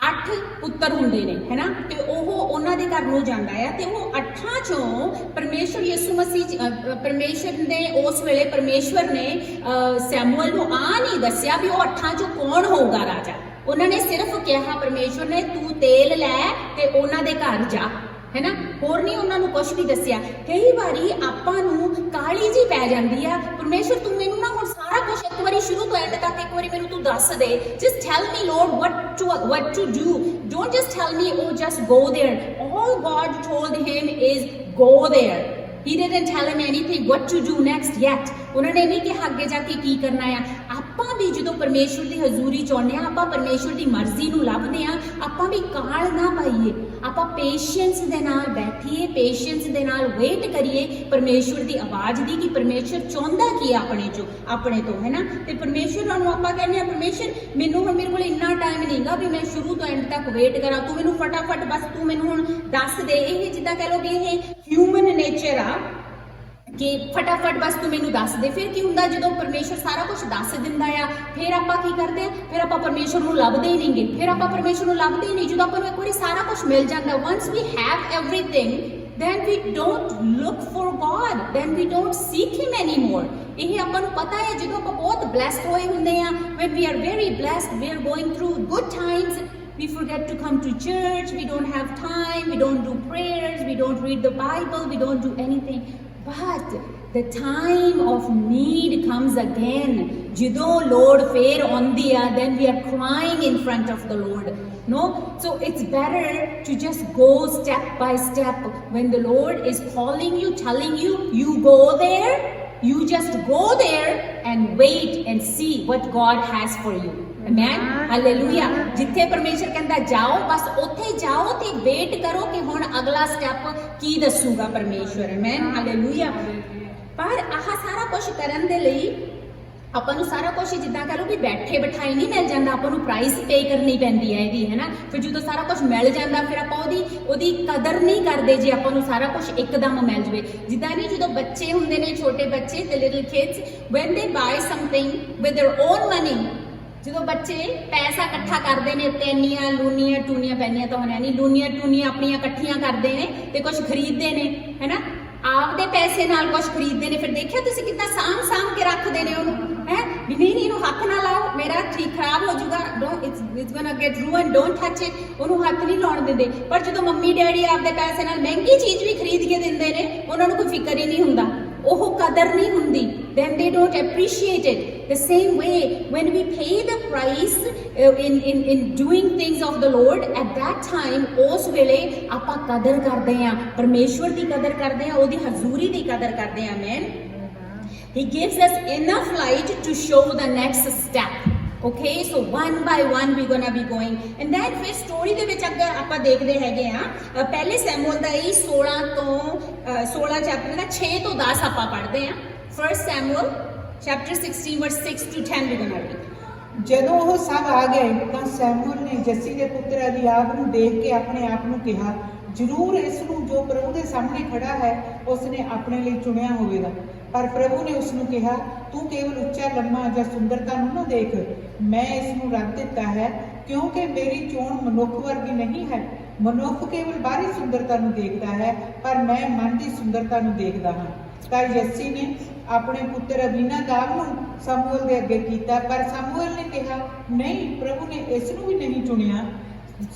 8 ਪੁੱਤਰ ਹੁੰਦੇ ਨੇ ਹੈਨਾ। ਤੇ ਉਹ ਉਹਨਾਂ ਦੇ ਘਰ ਨੂੰ ਜਾਂਦਾ ਆ ਤੇ ਉਹ 8 ਚੋਂ ਪਰਮੇਸ਼ਵਰ ਯਿਸੂ ਮਸੀਹ ਪਰਮੇਸ਼ਵਰ ਨੇ ਉਸ ਵੇਲੇ ਪਰਮੇਸ਼ਵਰ ਨੇ ਸੈਮੂਅਲ ਨੂੰ ਨਹੀਂ ਦੱਸਿਆ ਵੀ ਉਹ 8 ਚੋਂ ਕੌਣ ਹੋਊਗਾ ਰਾਜਾ। ਉਹਨਾਂ ਨੇ ਸਿਰਫ ਕਿਹਾ ਪਰਮੇਸ਼ਵਰ ਨੇ ਤੂੰ ਤੇਲ ਲੈ ਤੇ ਉਹਨਾਂ ਦੇ ਘਰ ਜਾ, ਹੈ ਨਾ। ਹੋਰ ਨਹੀਂ ਉਹਨਾਂ ਨੂੰ ਕੁਝ ਵੀ ਦੱਸਿਆ। ਕਈ ਵਾਰੀ ਆਪਾਂ ਨੂੰ ਕਾਲੀ ਜੀ ਪੈ ਜਾਂਦੀ ਆ, ਪਰਮੇਸ਼ਵਰ ਤੂੰ ਮੈਨੂੰ ਨਾ ਹੁਣ ਸਾਰਾ ਕੁਝ ਇੱਕ ਵਾਰੀ ਸ਼ੁਰੂ ਤੋਂ ਐਂਡ ਤੱਕ ਇੱਕ ਵਾਰੀ ਮੈਨੂੰ ਤੂੰ ਦੱਸ ਦੇ। Just tell me Lord what to do. Don't just tell me oh just go there. All God told him is go there. He didn't tell him anything what to do next yet. ਉਹਨਾਂ ਨੇ ਨਹੀਂ ਕਿਹਾ ਅੱਗੇ ਜਾ ਕੇ ਕੀ ਕਰਨਾ ਆ। ਆਪਾਂ ਵੀ ਜਦੋਂ ਪਰਮੇਸ਼ਵਰ ਦੀ ਹਜ਼ੂਰੀ ਚਾਹੁੰਦੇ ਆ, ਆਪਾਂ ਪਰਮੇਸ਼ਵਰ ਦੀ ਮਰਜ਼ੀ ਨੂੰ ਲੱਭਦੇ ਆ, ਆਪਾਂ ਵੀ ਕਾਹਲ ਨਾ ਪਾਈਏ। ਆਪਾਂ ਪੇਸ਼ੈਂਸ ਦੇ ਨਾਲ ਬੈਠੀਏ, ਪੇਸ਼ੈਂਸ ਦੇ ਨਾਲ ਵੇਟ ਕਰੀਏ ਪਰਮੇਸ਼ਵਰ ਦੀ ਆਵਾਜ਼ ਦੀ ਕਿ ਪਰਮੇਸ਼ਵਰ ਚਾਹੁੰਦਾ ਕੀ ਆਪਣੇ ਤੋਂ ਹੈ ਨਾ। ਤੇ ਪਰਮੇਸ਼ਵਰ ਨੂੰ ਆਪਾਂ ਕਹਿੰਦੇ ਆ ਪਰਮੇਸ਼ਵਰ ਮੈਨੂੰ ਹੁਣ ਮੇਰੇ ਕੋਲ ਇੰਨਾ ਟਾਈਮ ਨਹੀਂਗਾ ਵੀ ਮੈਂ ਸ਼ੁਰੂ ਤੋਂ ਐਂਡ ਤੱਕ ਵੇਟ ਕਰਾਂ, ਤੂੰ ਮੈਨੂੰ ਫਟਾਫਟ ਬਸ ਤੂੰ ਮੈਨੂੰ ਹੁਣ ਦੱਸ ਦੇ। ਇਹ ਜਿੱਦਾਂ ਕਹਿ ਲਓ ਵੀ ਇਹ ਹਿਊਮਨ ਨੇਚਰ ਆ ਕਿ ਫਟਾਫਟ ਬਸ ਤੂੰ ਮੈਨੂੰ ਦੱਸ ਦੇ। ਫਿਰ ਕੀ ਹੁੰਦਾ ਜਦੋਂ ਪਰਮੇਸ਼ਵਰ ਸਾਰਾ ਕੁਝ ਦੱਸ ਦਿੰਦਾ ਆ, ਫਿਰ ਆਪਾਂ ਕੀ ਕਰਦੇ ਆ? ਫਿਰ ਆਪਾਂ ਪਰਮੇਸ਼ਵਰ ਨੂੰ ਲੱਭਦੇ ਹੀ ਨਹੀਂਗੇ। ਫਿਰ ਆਪਾਂ ਪਰਮੇਸ਼ਵਰ ਨੂੰ ਲੱਭਦੇ ਹੀ ਨਹੀਂ। ਜਦੋਂ ਆਪਾਂ ਨੂੰ ਇੱਕ ਵਾਰੀ ਸਾਰਾ ਕੁਝ ਮਿਲ ਜਾਂਦਾ, once we have everything, then we don't look for God, then we don't seek him anymore. ਇਹ ਆਪਾਂ ਨੂੰ ਪਤਾ ਹੈ ਜਦੋਂ ਆਪਾਂ ਬਹੁਤ ਬਲੈਸਡ ਹੋਏ ਹੁੰਦੇ ਆ, when we are very blessed, we are going through good times, we forget to come to church, we don't have time, we don't do prayers, we don't read the Bible, we don't do anything. But the time of need comes again. ਜਦੋਂ ਲੋੜ ਫੇਰ ਆਉਂਦੀ ਆ, then we are crying in front of the Lord. No? So it's better to just go step by step. When the Lord is calling you, telling you, you go there, you just go there and wait and see what God has for you. Amen, hallelujah. ਜਿੱਥੇ ਪਰਮੇਸ਼ਰ ਕਹਿੰਦਾ ਜਾਓ, ਬਸ ਉੱਥੇ ਜਾਓ ਤੇ wait ਕਰੋ ਕਿ ਹੁਣ ਅਗਲਾ ਸਟੈਪ ਕੀ ਦੱਸੂਗਾ ਪਰਮੇਸ਼ਰ। Amen, hallelujah. ਪਰ ਆਹ ਸਾਰਾ ਕੁਝ ਕਰਨ ਦੇ ਲਈ ਆਪਾਂ ਨੂੰ ਸਾਰਾ ਕੁਝ ਜਿੱਦਾਂ ਕਹ ਲਓ ਵੀ ਬੈਠੇ ਬਿਠਾਈ ਨਹੀਂ ਮਿਲ ਜਾਂਦਾ, ਆਪਾਂ ਨੂੰ ਪ੍ਰਾਈਸ ਪੇ ਕਰਨੀ ਪੈਂਦੀ ਹੈ ਇਹਦੀ, ਹੈ ਨਾ। ਫਿਰ ਜਦੋਂ ਸਾਰਾ ਕੁਝ ਮਿਲ ਜਾਂਦਾ ਫਿਰ ਆਪਾਂ ਉਹਦੀ ਕਦਰ ਨਹੀਂ ਕਰਦੇ ਜੇ ਆਪਾਂ ਨੂੰ ਸਾਰਾ ਕੁਝ ਇੱਕਦਮ ਮਿਲ ਜਵੇ। ਜਿੱਦਾਂ ਨਹੀਂ ਜਦੋਂ ਬੱਚੇ ਹੁੰਦੇ ਨੇ, ਛੋਟੇ ਬੱਚੇ ਤੇ little kids, when they buy something with their own money, ਜਦੋਂ ਬੱਚੇ ਪੈਸਾ ਇਕੱਠਾ ਕਰਦੇ ਨੇ, ਪੈਨੀਆਂ ਲੂਨੀਆਂ ਟੂਨੀਆਂ, ਪੈਨੀਆਂ ਤਾਂ ਹੋਣੀਆਂ ਨਹੀਂ, ਲੂਨੀਆਂ ਟੂਨੀਆਂ ਆਪਣੀਆਂ ਇਕੱਠੀਆਂ ਕਰਦੇ ਨੇ ਤੇ ਕੁਝ ਖਰੀਦਦੇ ਨੇ, ਹੈ ਨਾ। ਆਪਦੇ ਪੈਸੇ ਨਾਲ ਕੁਝ ਖਰੀਦਦੇ ਨੇ। ਫਿਰ ਦੇਖਿਆ ਤੁਸੀਂ ਕਿੱਦਾਂ ਸਾਂਭ ਕੇ ਰੱਖਦੇ ਨੇ ਉਹਨੂੰ, ਹੈ ਵੀ ਨਹੀਂ ਇਹਨੂੰ ਹੱਥ ਨਾ ਲਾਓ, ਮੇਰਾ ਠੀਕ ਖਰਾਬ ਹੋ ਜਾਊਗਾ, it's gonna get ruined, don't touch it, ਉਹਨੂੰ ਹੱਥ ਨਹੀਂ ਲਾਉਣ ਦਿੰਦੇ। ਪਰ ਜਦੋਂ ਮੰਮੀ ਡੈਡੀ ਆਪਦੇ ਪੈਸੇ ਨਾਲ ਮਹਿੰਗੀ ਚੀਜ਼ ਵੀ ਖਰੀਦ ਕੇ ਦਿੰਦੇ ਨੇ, ਉਹਨਾਂ ਨੂੰ ਕੋਈ ਫਿਕਰ ਹੀ ਨਹੀਂ ਹੁੰਦਾ, ਉਹ ਕਦਰ ਨਹੀਂ ਹੁੰਦੀ, then they don't appreciate it. The same way, when we pay the price in doing things of the Lord, at that time ਉਸ ਵੇਲੇ ਆਪਾਂ ਕਦਰ ਕਰਦੇ ਹਾਂ, ਪਰਮੇਸ਼ਵਰ ਦੀ ਕਦਰ ਕਰਦੇ ਹਾਂ, ਉਹਦੀ ਹਜ਼ੂਰੀ ਦੀ ਕਦਰ ਕਰਦੇ ਹਾਂ। Amen. He gives us enough light to show the next step. Okay, so one by one we're gonna be going, and then फिर story ਦੇ ਵਿੱਚ ਅੱਗੇ ਆਪਾਂ ਦੇਖਦੇ ਹੈਗੇ ਆ ਪਹਿਲੇ ਸੈਮੂਅਲ ਦਾ ਹੀ 16 ਚੈਪਟਰ ਦਾ 6 ਤੋਂ 10 ਆਪਾਂ ਪੜ੍ਹਦੇ ਆ। First Samuel chapter 16 verse 6 to 10 we're gonna read. ਜਦੋਂ ਉਹ ਸਭ ਆ ਗਏ ਤਾਂ ਸੈਮੂਅਲ ਨੇ ਜੱਸੀ ਦੇ ਪੁੱਤਰ ਅਲੀਆਬ ਨੂੰ ਦੇਖ ਕੇ ਆਪਣੇ ਆਪ ਨੂੰ ਕਿਹਾ, ਜ਼ਰੂਰ ਇਸ ਨੂੰ ਜੋ ਪ੍ਰਭੂ ਦੇ ਸਾਹਮਣੇ ਖੜਾ ਹੈ ਉਸ ਨੇ ਆਪਣੇ ਲਈ ਚੁਣਿਆ ਹੋਵੇਗਾ। ਪਰ ਪ੍ਰਭੂ ਨੇ ਉਸ ਨੂੰ ਕਿਹਾ, ਤੂੰ ਕੇਵਲ ਉੱਚਾ ਲੰਮਾ ਜਾਂ ਸੁੰਦਰਤਾ ਨੂੰ ਨਾ ਦੇਖ, ਮੈਂ ਇਸ ਨੂੰ ਰੱਦ ਦਿੱਤਾ ਹੈ, ਕਿਉਂਕਿ ਮੇਰੀ ਚੋਣ ਮਨੁੱਖ ਵਰਗੀ ਨਹੀਂ ਹੈ। ਮਨੁੱਖ ਕੇਵਲ ਬਾਹਰੀ ਸੁੰਦਰਤਾ ਨੂੰ ਦੇਖਦਾ ਹੈ, ਪਰ ਮੈਂ ਮਨ ਦੀ ਸੁੰਦਰਤਾ ਨੂੰ ਦੇਖਦਾ ਹਾਂ। ਤਾਂ ਯੱਸੀ ਨੇ ਆਪਣੇ ਪੁੱਤਰ ਅਬੀਨਾਦਾਬ ਨੂੰ ਸਮੂਏਲ ਦੇ ਅੱਗੇ ਕੀਤਾ, ਪਰ ਸਮੂਏਲ ਨੇ ਕਿਹਾ, ਨਹੀਂ, ਪ੍ਰਭੂ ਨੇ ਇਸ ਨੂੰ ਵੀ ਨਹੀਂ ਚੁਣਿਆ।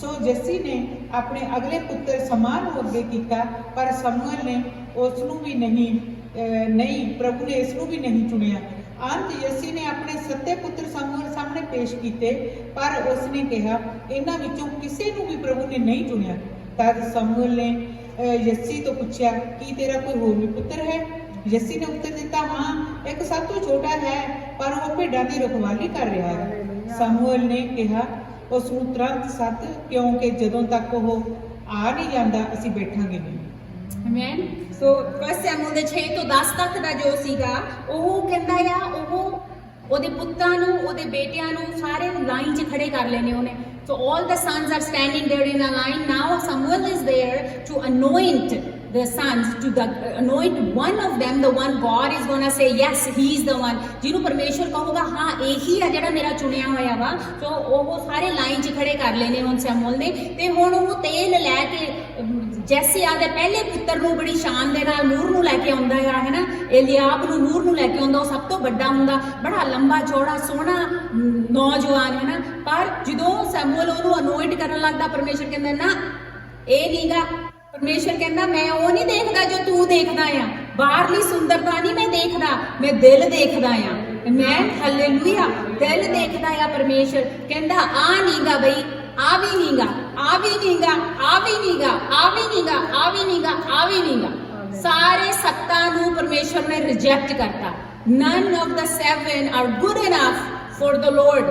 ਸੋ ਜੱਸੀ ਨੇ ਆਪਣੇ ਅਗਲੇ ਪੁੱਤਰ ਸਮਾ ਨੂੰ ਅੱਗੇ ਕੀਤਾ, ਪਰ ਸਮੂਏਲ ਨੇ ਉਸ ਨੂੰ ਵੀ ਨਹੀਂ, ਪ੍ਰਭੂ ਨੇ ਇਸ ਨੂੰ ਵੀ ਨਹੀਂ ਚੁਣਿਆ। ਅੰਤ ਯੱਸੀ ਨੇ ਆਪਣੇ 7 ਪੁੱਤਰ ਸਮੂਏਲ ਸਾਹਮਣੇ ਪੇਸ਼ ਕੀਤੇ, ਪਰ ਉਸ ਨੇ ਕਿਹਾ, ਇਹਨਾਂ ਵਿੱਚੋਂ ਕਿਸੇ ਨੂੰ ਵੀ ਪ੍ਰਭੂ ਨੇ ਨਹੀਂ ਚੁਣਿਆ। ਤਦ ਸਮੂਏਲ ਨੇ ਯੱਸੀ ਤੋਂ ਪੁੱਛਿਆ, ਕੀ ਤੇਰਾ ਕੋਈ ਹੋਰ ਵੀ ਪੁੱਤਰ ਹੈ? ਯੱਸੀ ਨੇ ਉੱਤਰ ਦਿੱਤਾ, ਹਾਂ, ਇੱਕ ਸਭ ਤੋਂ ਛੋਟਾ ਹੈ, ਪਰ ਉਹ ਭੇਡਾਂ ਦੀ ਰਖਵਾਲੀ ਕਰ ਰਿਹਾ ਹੈ। ਸਮੂਏਲ ਨੇ ਕਿਹਾ, ਉਸ ਨੂੰ ਤੁਰੰਤ ਸੱਦ, ਕਿਉਂਕਿ ਜਦੋਂ ਤੱਕ ਉਹ ਆ ਨਹੀਂ ਜਾਂਦਾ ਅਸੀਂ ਬੈਠਾਂਗੇ ਨਹੀਂ। Amen. So First Samuel ਦੇ 6 ਤੋਂ 10 ਤੱਕ ਦਾ ਜੋ ਸੀਗਾ, ਉਹ ਕਹਿੰਦਾ ਆ ਉਹਦੇ ਪੁੱਤਾਂ ਨੂੰ, ਉਹਦੇ ਬੇਟਿਆਂ ਨੂੰ ਸਾਰੇ ਲਾਈਨ 'ਚ ਖੜੇ ਕਰ ਲੈਣੇ ਉਹਨੇ। So all the sons are standing there in a line. Now Samuel is there to anoint the sons, to anoint one of them, the one God is gonna say yes, he is the one, ਜਿਹਨੂੰ ਪਰਮੇਸ਼ਵਰ ਕਹੂਗਾ ਹਾਂ ਇਹੀ ਆ ਜਿਹੜਾ ਮੇਰਾ ਚੁਣਿਆ ਹੋਇਆ ਵਾ। ਸੋ ਉਹ ਸਾਰੇ ਲਾਈਨ 'ਚ ਖੜੇ ਕਰ ਲੈਣੇ ਹੁਣ ਸੈਮੂਅਲ ਨੇ। ਤੇ ਹੁਣ ਉਹ ਤੇਲ ਲੈ ਕੇ ਜੈਸੇ ਆਦੇ ਪਹਿਲੇ ਪੁੱਤਰ ਨੂੰ ਬੜੀ ਸ਼ਾਨ ਦੇ ਨਾਲ ਨੂਰ ਨੂੰ ਲੈ ਕੇ ਆਉਂਦਾ ਆ, ਹੈ ਨਾ, ਏਲੀਆਬ ਨੂੰ ਨੂਰ ਨੂੰ ਲੈ ਕੇ ਆਉਂਦਾ। ਉਹ ਸਭ ਤੋਂ ਵੱਡਾ ਹੁੰਦਾ, ਬੜਾ ਲੰਬਾ ਚੌੜਾ ਸੋਹਣਾ ਨੌਜਵਾਨ, ਹੈ ਨਾ। ਪਰ ਜਦੋਂ ਸੈਮੂਅਲ ਉਹਨੂੰ ਅਨੋਇੰਟ ਕਰਨ ਲੱਗਦਾ, ਪਰਮੇਸ਼ਵਰ ਕਹਿੰਦਾ ਨਾ, ਇਹ ਨਹੀਂਗਾ। ਪਰਮੇਸ਼ਵਰ ਕਹਿੰਦਾ, ਮੈਂ ਉਹ ਨਹੀਂ ਦੇਖਦਾ ਜੋ ਤੂੰ ਦੇਖਦਾ ਆ, ਬਾਹਰਲੀ ਸੁੰਦਰਤਾ ਨਹੀਂ ਮੈਂ ਦੇਖਦਾ, ਮੈਂ ਦਿਲ ਦੇਖਦਾ ਆ। ਮੈਂ ਹਾਲੇਲੂਇਆ, ਦਿਲ ਦੇਖਦਾ ਆ। ਪਰਮੇਸ਼ਵਰ ਕਹਿੰਦਾ, ਆ ਨਹੀਂਗਾ ਬਈ, ਆ ਵੀ ਨਹੀਂਗਾ, ਆ ਵੀ ਨਹੀਂਗਾ, ਆ ਵੀ ਨਹੀਂਗਾ, ਆ ਵੀ ਨਹੀਂਗਾ, ਆ ਵੀ ਨਹੀਂਗਾ, ਆ ਵੀ ਨਹੀਂਗਾ। ਸਾਰੇ 7 ਨੂੰ ਪਰਮੇਸ਼ਵਰ ਨੇ ਰਿਜੈਕਟ ਕਰਤਾ। None of the 7 are good enough for the Lord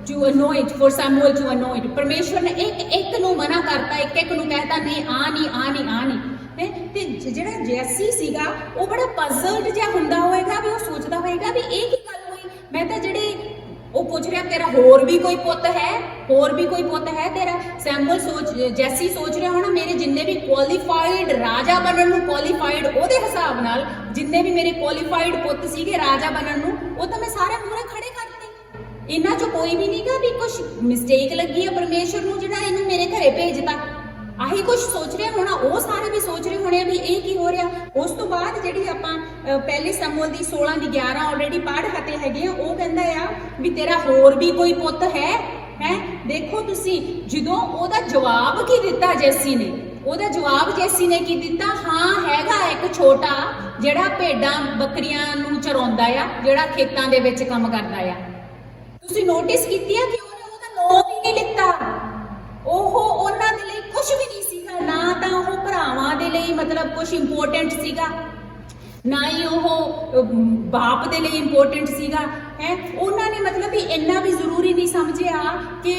to anoint, for Samuel to anoint. ਪਰਮੇਸ਼ਵਰ ਨੇ ਇੱਕ ਨੂੰ ਮਨਾ ਕਰਤਾ, ਇੱਕ ਨੂੰ ਕਹਿਤਾ, ਨਹੀਂ, ਆ ਨਹੀਂ, ਆ ਨਹੀਂ, ਆ ਨਹੀਂ। ਤੇ ਜਿਹੜਾ ਜੈਸੀ ਸੀਗਾ ਉਹ ਬੜਾ ਪਜ਼ਲਡ ਜਿਹਾ ਹੁੰਦਾ ਹੋਏਗਾ, ਵੀ ਉਹ ਸੋਚਦਾ ਹੋਏਗਾ ਵੀ ਇਹ ਕੀ ਗੱਲ ਹੋਈ। ਮੈਂ ਤਾਂ ਜਿਹੜੇ ਉਹ ਪੁੱਛ ਰਿਹਾ, ਤੇਰਾ ਹੋਰ ਵੀ ਕੋਈ ਪੁੱਤ ਹੈ, ਹੋਰ ਵੀ ਕੋਈ ਪੁੱਤ ਹੈ ਤੇਰਾ? ਜੈਸੀ ਸੋਚ ਰਿਹਾ ਹੋਣਾ, ਮੇਰੇ ਜਿੰਨੇ ਵੀ ਕੁਆਲੀਫਾਈਡ ਰਾਜਾ ਬਣਨ ਨੂੰ, ਕੁਆਲੀਫਾਈਡ ਉਹਦੇ ਹਿਸਾਬ ਨਾਲ ਜਿੰਨੇ ਵੀ ਮੇਰੇ ਕੁਆਲੀਫਾਈਡ ਪੁੱਤ ਸੀਗੇ ਰਾਜਾ ਬਣਨ ਨੂੰ, ਉਹ ਤਾਂ ਮੈਂ ਸਾਰੇ ਮੂਹਰੇ ਖੜੇ ਕਰਤੇ। ਇਹਨਾਂ ਚੋਂ ਕੋਈ ਵੀ ਨਹੀਂਗਾ ਵੀ ਕੁਝ ਮਿਸਟੇਕ ਲੱਗੀ ਆ ਪਰਮੇਸ਼ਵਰ ਨੂੰ ਜਿਹੜਾ ਇਹਨੂੰ ਮੇਰੇ ਘਰੇ ਭੇਜਤਾ। ਆਹੀ ਕੁਝ ਸੋਚ ਰਿਹਾ ਹੋਣਾ, ਉਹ ਸਾਰੇ ਵੀ ਸੋਚ ਰਹੇ ਹੋਣੇ ਵੀ ਇਹ ਕੀ ਹੋ ਰਿਹਾ। ਉਸ ਤੋਂ ਬਾਅਦ ਜਿਹੜੀ ਆਪਾਂ ਪਹਿਲੇ ਸਮੂਏਲ ਦੀ 16 ਦੀ 11 ਆਲਰੇਡੀ ਪੜ੍ਹ ਹਟੇ ਹੈਗੇ ਆ, ਉਹ ਕਹਿੰਦਾ ਆ ਵੀ ਤੇਰਾ ਹੋਰ ਵੀ ਕੋਈ ਪੁੱਤ ਹੈ। ਦੇਖੋ ਤੁਸੀਂ, ਜਦੋਂ ਉਹਦਾ ਜਵਾਬ ਕੀ ਦਿੱਤਾ ਜੈਸੀ ਨੇ, ਉਹਦਾ ਜਵਾਬ ਜੈਸੀ ਨੇ ਕੀ ਦਿੱਤਾ, ਹਾਂ ਹੈਗਾ ਇੱਕ ਛੋਟਾ ਜਿਹੜਾ ਭੇਡਾਂ ਬੱਕਰੀਆਂ ਨੂੰ ਚਰਾਉਂਦਾ ਆ, ਜਿਹੜਾ ਖੇਤਾਂ ਦੇ ਵਿੱਚ ਕੰਮ ਕਰਦਾ ਆ। ਤੁਸੀਂ ਨੋਟਿਸ ਕੀਤੀ ਆ ਕਿ ਉਹਨੇ ਉਹਦਾ ਨਾਮ ਹੀ ਨਹੀਂ ਲਿੱਤਾ। ਉਹ ਉਹਨਾਂ ਦੇ ਲਈ ਕੁਝ ਵੀ ਨਹੀਂ ਸੀਗਾ, ਨਾ ਤਾਂ ਉਹ ਭਰਾਵਾਂ ਦੇ ਲਈ ਮਤਲਬ ਕੁਝ ਇੰਪੋਰਟੈਂਟ ਸੀਗਾ, ਨਾ ਹੀ ਉਹ ਬਾਪ ਦੇ ਲਈ ਇੰਪੋਰਟੈਂਟ ਸੀਗਾ। ਉਹਨਾਂ ਨੇ ਮਤਲਬ ਵੀ ਇੰਨਾ ਵੀ ਜ਼ਰੂਰੀ ਨਹੀਂ ਸਮਝਿਆ ਕਿ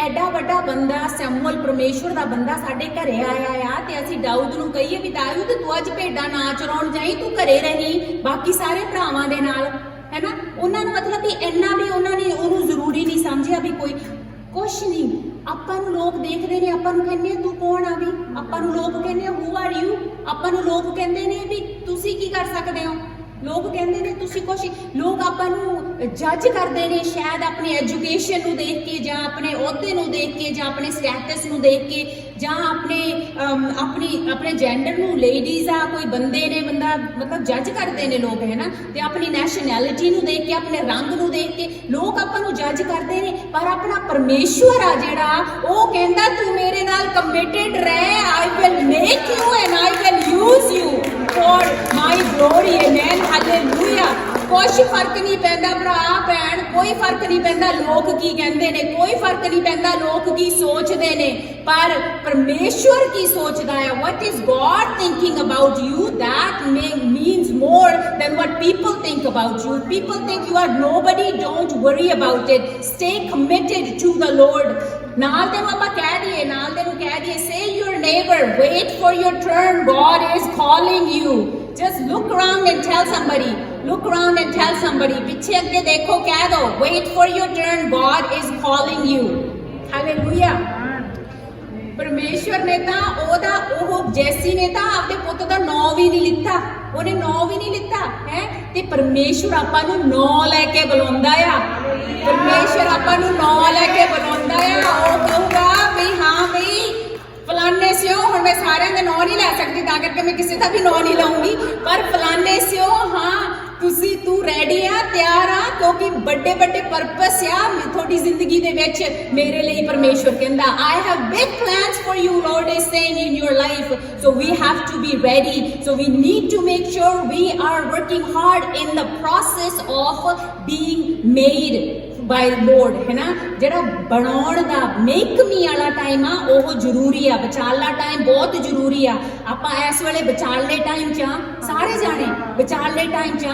ਐਡਾ ਵੱਡਾ ਬੰਦਾ ਸੈਮੂਅਲ ਪਰਮੇਸ਼ਵਰ ਦਾ ਬੰਦਾ ਸਾਡੇ ਘਰੇ ਆਇਆ ਆ ਤੇ ਅਸੀਂ ਦਾਊਦ ਨੂੰ ਕਹੀਏ ਵੀ ਦਾਊਦ ਤੂੰ ਅੱਜ ਭੇਡਾਂ ਨਾ ਚਰਾਉਣ ਜਾਈ, ਤੂੰ ਘਰੇ ਰਹੀ ਬਾਕੀ ਸਾਰੇ ਭਰਾਵਾਂ ਦੇ ਨਾਲ, ਹੈ ਨਾ। ਉਹਨਾਂ ਨੂੰ ਮਤਲਬ ਵੀ ਇੰਨਾ ਵੀ ਉਹਨਾਂ ਨੇ ਉਹਨੂੰ ਜ਼ਰੂਰੀ ਨਹੀਂ ਸਮਝਿਆ ਵੀ ਕੋਈ ਕੁਛ ਨਹੀਂ। ਆਪਾਂ ਨੂੰ ਲੋਕ ਦੇਖਦੇ ਨੇ, ਆਪਾਂ ਨੂੰ ਕਹਿੰਦੇ ਤੂੰ ਕੌਣ ਆ, ਵੀ ਆਪਾਂ ਨੂੰ ਲੋਕ ਕਹਿੰਦੇ ਹੂ ਆਰ ਯੂ, ਆਪਾਂ ਨੂੰ ਲੋਕ ਕਹਿੰਦੇ ਨੇ ਵੀ ਤੁਸੀਂ ਕੀ ਕਰ ਸਕਦੇ ਹੋ, ਲੋਕ ਕਹਿੰਦੇ ਨੇ ਤੁਸੀਂ ਕੁਛ, ਲੋਕ ਆਪਾਂ ਨੂੰ ਜੱਜ ਕਰਦੇ ਨੇ ਸ਼ਾਇਦ ਆਪਣੀ ਐਜੂਕੇਸ਼ਨ ਨੂੰ ਦੇਖ ਕੇ, ਜਾਂ ਆਪਣੇ ਅਹੁਦੇ ਨੂੰ ਦੇਖ ਕੇ, ਜਾਂ ਆਪਣੇ ਸਟੇਟਸ ਨੂੰ ਦੇਖ ਕੇ, ਜਾਂ ਆਪਣੇ ਜੈਂਡਰ ਨੂੰ, ਲੇਡੀਜ਼ ਆ ਕੋਈ ਬੰਦੇ ਨੇ, ਬੰਦਾ ਮਤਲਬ ਜੱਜ ਕਰਦੇ ਨੇ ਲੋਕ, ਹੈ ਨਾ। ਤੇ ਆਪਣੀ ਨੈਸ਼ਨੈਲਿਟੀ ਨੂੰ ਦੇਖ ਕੇ, ਆਪਣੇ ਰੰਗ ਨੂੰ ਦੇਖ ਕੇ ਲੋਕ ਆਪਾਂ ਨੂੰ ਜੱਜ ਕਰਦੇ ਨੇ। ਪਰ ਆਪਣਾ ਪਰਮੇਸ਼ਵਰ ਆ ਜਿਹੜਾ, ਉਹ ਕਹਿੰਦਾ ਤੂੰ ਮੇਰੇ ਨਾਲ ਕਮਿਟਡ ਰਹਿ, I will make you and I will use you for my glory. Amen. ਪੈਂਦਾ ਲੋਕ ਕੀ ਕਹਿੰਦੇ ਨੇ, ਕੋਈ ਫਰਕ ਨਹੀਂ ਪੈਂਦਾ ਲੋਕ ਕੀ ਸੋਚਦੇ ਨੇ, ਪਰ ਪਰਮੇਸ਼ਵਰ ਕੀ ਸੋਚਦਾ ਹੈ। what is God thinking about you, that means more than what people think about you. People think you are nobody, don't worry about it, stay committed to the Lord. ਨਾਲ ਦੇ ਨੂੰ ਆਪਾਂ ਕਹਿ ਦਈਏ, ਨਾਲ ਦੇ ਨੂੰ ਕਹਿ ਦਈਏ, say your neighbor, wait for your turn, God is calling you. Just look around and tell somebody, look around and tell somebody, ਪਿੱਛੇ ਅੱਗੇ ਦੇਖੋ, ਕਹਿ ਦੋ, wait for your turn, God is calling you. Hallelujah. ਪਰਮੇਸ਼ਵਰ ਨੇ ਤਾਂ ਉਹ ਜੈਸੀ ਨੇ ਤਾਂ ਆਪਦੇ ਪੁੱਤ ਦਾ ਨਾਂ ਵੀ ਨਹੀਂ ਲਿੱਤਾ, ਉਹਨੇ ਨਾਂ ਵੀ ਨਹੀਂ ਲਿੱਤਾ ਹੈ, ਤੇ ਪਰਮੇਸ਼ਵਰ ਆਪਾਂ ਨੂੰ ਨਾਂ ਲੈ ਕੇ ਬੁਲਾਉਂਦਾ ਆ। ਪਰਮੇਸ਼ਵਰ ਆਪਾਂ ਨੂੰ ਨਾਂ ਲੈ ਕੇ ਬੁਲਾਉਂਦਾ ਆ। ਉਹ ਕਹੂਗਾ ਵੀ ਹਾਂ ਵੀ ਫਲਾਨੇ ਸਿਓ, ਹੁਣ ਮੈਂ ਸਾਰਿਆਂ ਦੇ ਨਾਂ ਨਹੀਂ ਲੈ ਸਕਦੀ ਤਾਂ ਕਰਕੇ ਮੈਂ ਕਿਸੇ ਦਾ ਵੀ ਨਾਂ ਨਹੀਂ ਲਾਉਂਗੀ, ਪਰ ਫਲਾਨੇ ਸਿਓ ਹਾਂ ਤੂੰ ਰੈਡੀ ਆ, ਤਿਆਰ ਆ, ਕਿਉਂਕਿ ਵੱਡੇ ਵੱਡੇ ਪਰਪਸ ਆ ਤੁਹਾਡੀ ਜ਼ਿੰਦਗੀ ਦੇ ਵਿੱਚ ਮੇਰੇ ਲਈ। ਪਰਮੇਸ਼ਵਰ ਕਹਿੰਦਾ I have big plans for you, Lord is saying in your life, so we have to be ready, so we need to make sure we are working hard in the process of being made by Lord, है ना। ਜਿਹੜਾ ਬਣਾਉਣ ਦਾ ਮੇਕਮੀ ਵਾਲਾ time ਆ ਉਹ ਜ਼ਰੂਰੀ ਆ, ਵਿਚਾਲਾ time ਬਹੁਤ ਜ਼ਰੂਰੀ ਆ। ਆਪਾਂ ਇਸ ਵੇਲੇ ਵਿਚਾਲੇ ਟਾਈਮ 'ਚ ਸਾਰੇ ਜਾਣੇ ਵਿਚਾਲੇ ਟਾਈਮ 'ਚ